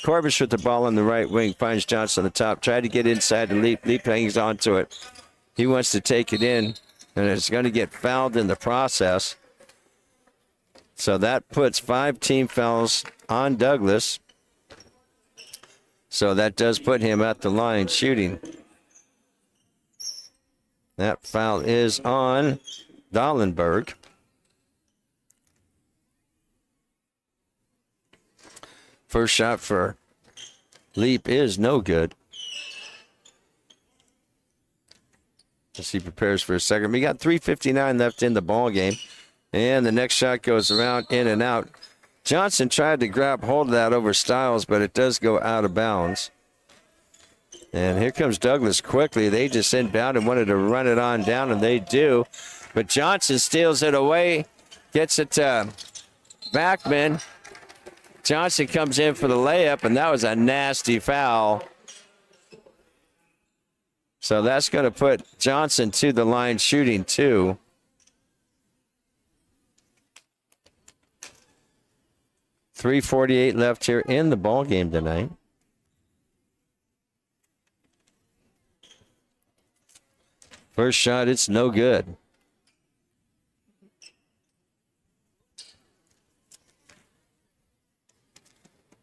Corbis with the ball on the right wing, finds Johnson on the top. Tried to get inside the Leap. Leap hangs onto it. He wants to take it in, and it's going to get fouled in the process. So that puts 5 team fouls on Douglas. So that does put him at the line shooting. That foul is on Dallenberg. First shot for Leap is no good. As he prepares for a second. We got 3:59 left in the ball game. And the next shot goes around, in and out. Johnson tried to grab hold of that over Stiles, but it does go out of bounds. And here comes Douglas quickly. They just inbound and wanted to run it on down, and they do. But Johnson steals it away, gets it to Backman. Johnson comes in for the layup, and that was a nasty foul. So that's going to put Johnson to the line shooting 2. .348 left here in the ball game tonight. First shot, it's no good.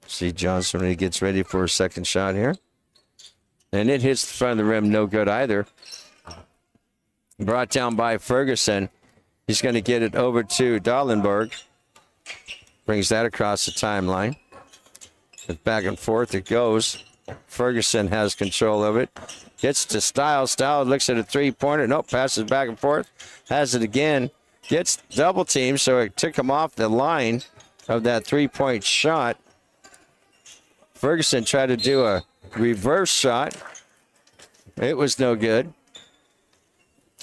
See Johnson when he gets ready for a second shot here. And it hits the front of the rim, no good either. Brought down by Ferguson. He's going to get it over to Dallenberg. Brings that across the timeline. Back and forth it goes. Ferguson has control of it. Gets to Stiles. Stiles looks at a 3-pointer. Nope, passes back and forth. Has it again. Gets double teamed, so it took him off the line of that 3-point shot. Ferguson tried to do a reverse shot. It was no good.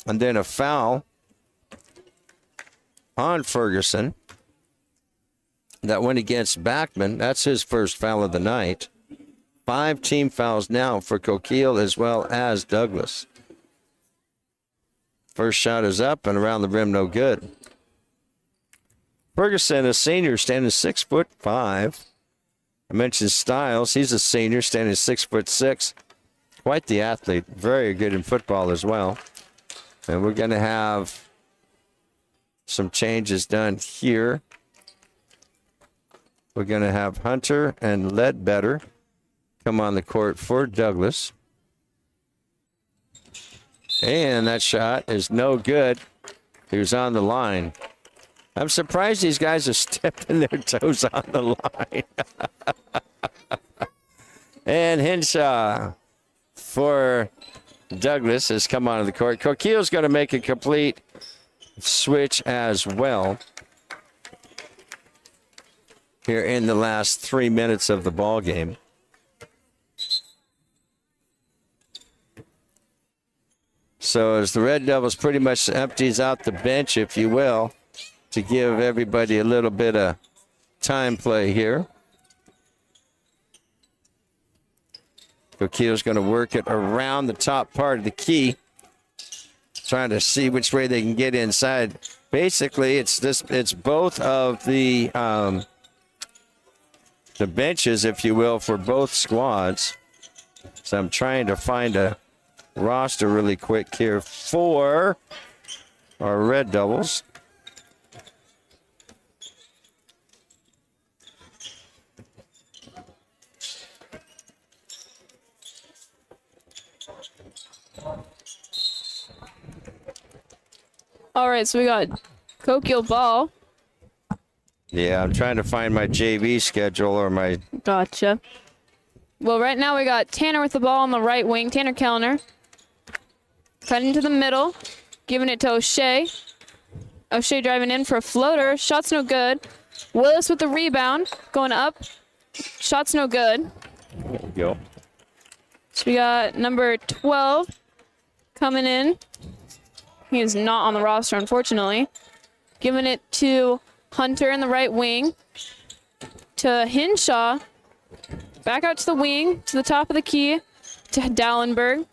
And then a foul on Ferguson. That went against Backman. That's his first foul of the night. 5 team fouls now for Coquille as well as Douglas. First shot is up and around the rim, no good. Ferguson, a senior, standing 6'5". I mentioned Stiles. He's a senior, standing 6'6". Quite the athlete. Very good in football as well. And we're going to have some changes done here. We're going to have Hunter and Ledbetter come on the court for Douglas. And that shot is no good. He was on the line. I'm surprised these guys are stepping their toes on the line. And Henshaw for Douglas has come onto the court. Coquille's going to make a complete switch as well here in the last 3 minutes of the ball game. So as the Red Devils pretty much empties out the bench, if you will, to give everybody a little bit of time play here. Coquille's going to work it around the top part of the key, trying to see which way they can get inside. Basically, it's both of the benches, if you will, for both squads. So I'm trying to find a roster really quick here for our Red Devils. All right, so we got Coquille ball. Yeah, I'm trying to find my JV schedule or my... Gotcha. Well, right now we got Tanner with the ball on the right wing. Tanner Kellner. Cutting to the middle. Giving it to O'Shea. O'Shea driving in for a floater. Shot's no good. Willis with the rebound. Going up. Shot's no good. There we go. So we got number 12 coming in. He is not on the roster, unfortunately. Giving it to Hunter in the right wing. To Henshaw. Back out to the wing. To the top of the key. To Dallenberg.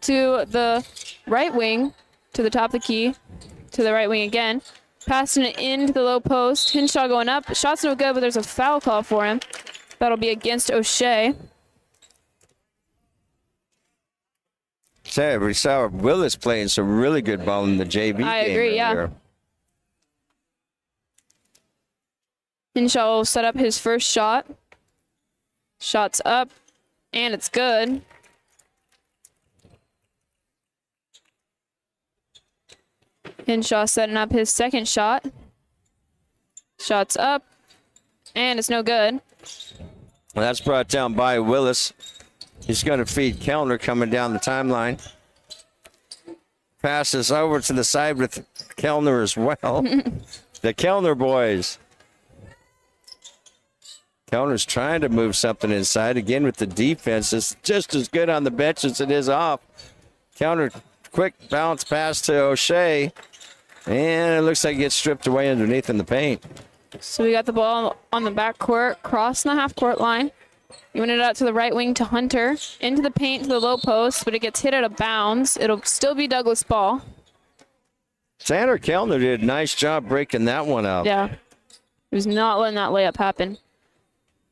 To the right wing. To the top of the key. To the right wing again. Passing it into the low post. Henshaw going up. Shot's no good, but there's a foul call for him. That'll be against O'Shea. So we saw Willis playing some really good ball in the JV game. I agree, yeah. Earlier. Henshaw will set up his first shot. Shot's up, and it's good. Henshaw setting up his second shot. Shot's up, and it's no good. Well, that's brought down by Willis. He's going to feed Kellner coming down the timeline. Passes over to the side with Kellner as well. The Kellner boys. Kellner's trying to move something inside. Again, with the defense, it's just as good on the bench as it is off. Kellner, quick bounce pass to O'Shea. And it looks like it gets stripped away underneath in the paint. So we got the ball on the back court, crossing the half-court line. Giving it out to the right wing to Hunter. Into the paint to the low post, but it gets hit out of bounds. It'll still be Douglas ball. Tanner Kellner did a nice job breaking that one up. Yeah. He was not letting that layup happen.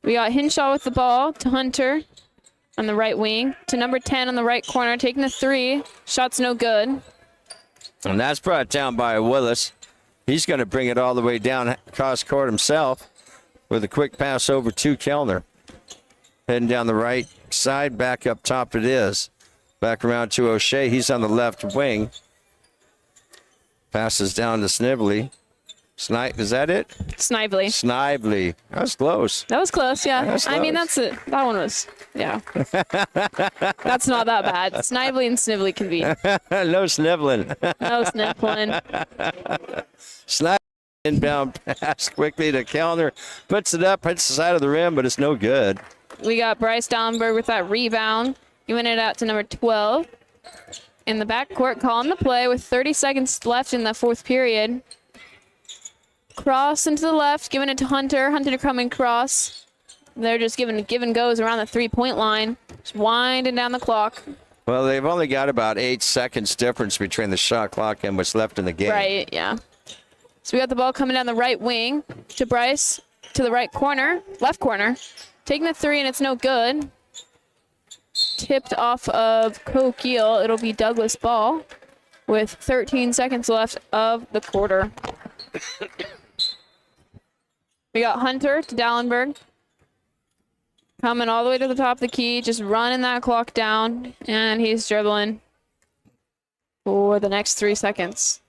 We got Henshaw with the ball to Hunter on the right wing. To number 10 on the right corner, taking the three. Shot's no good. And that's brought down by Willis. He's going to bring it all the way down across court himself with a quick pass over to Kellner. Heading down the right side, back up top it is. Back around to O'Shea. He's on the left wing. Passes down to Snively. Is that it? Snively. Snively. That was close. That was close, yeah. That's I mean, close. that's it. That one was, yeah. That's not that bad. Snively and Snively can be. No sniveling. No sniffling. Snively inbound pass quickly to Kellner. Puts it up, hits the side of the rim, but it's no good. We got Bryce Dallenberg with that rebound. Giving it out to number 12. In the backcourt, calling the play with 30 seconds left in the fourth period. Cross into the left, giving it to Hunter. Hunter coming cross. They're just giving give and goes around the three-point line. Just winding down the clock. Well, they've only got about 8 seconds difference between the shot clock and what's left in the game. Right, yeah. So we got the ball coming down the right wing to Bryce, to the right corner, left corner. Taking the three, and it's no good. Tipped off of Coquille. It'll be Douglas ball with 13 seconds left of the quarter. We got Hunter to Dallenberg. Coming all the way to the top of the key, just running that clock down, and he's dribbling for the next 3 seconds.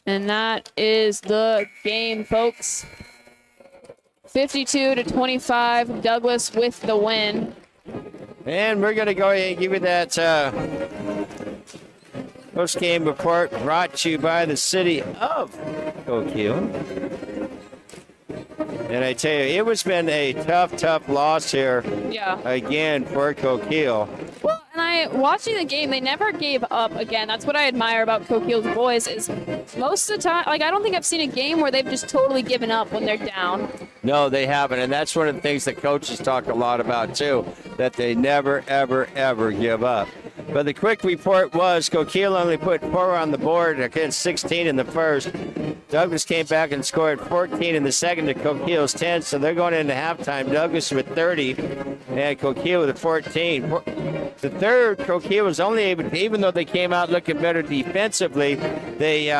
And that is the game, folks. 52-25, Douglas with the win. And we're going to go ahead and give you that post-game report brought to you by the city of Coquille. And I tell you, it was been a tough loss here. Yeah. Again for Coquille. Well, and watching the game, they never gave up again. That's what I admire about Coquille's boys is most of the time, like I don't think I've seen a game where they've just totally given up when they're down. No, they haven't. And that's one of the things that coaches talk a lot about too, that they never, ever give up. But the quick report was Coquille only put 4 on the board against 16 in the first. Douglas came back and scored 14 in the second to Coquille's 10, so they're going into halftime. Douglas with 30 and Coquille with 14. The third, Coquille was only able, even though they came out looking better defensively, they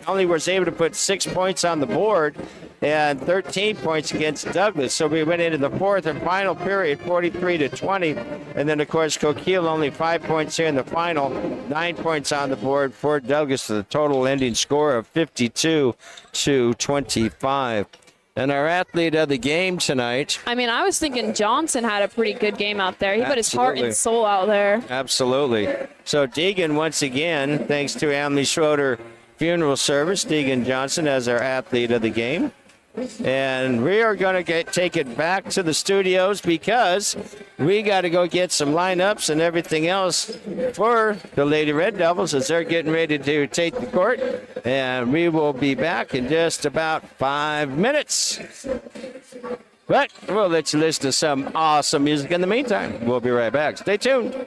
only was able to put 6 points on the board and 13 points against Douglas. So we went into the fourth and final period, 43-20. And then, of course, Coquille only 5 points here in the final, 9 points on the board for Douglas, to the total ending score of 52-25. And our athlete of the game tonight. I mean, I was thinking Johnson had a pretty good game out there. He put his heart and soul out there. Absolutely. So Deegan, once again, thanks to Emily Schroeder Funeral Service, Deegan Johnson as our athlete of the game. And we are going to take it back to the studios because we got to go get some lineups and everything else for the Lady Red Devils as they're getting ready to take the court. And we will be back in just about 5 minutes. But we'll let you listen to some awesome music in the meantime. We'll be right back. Stay tuned.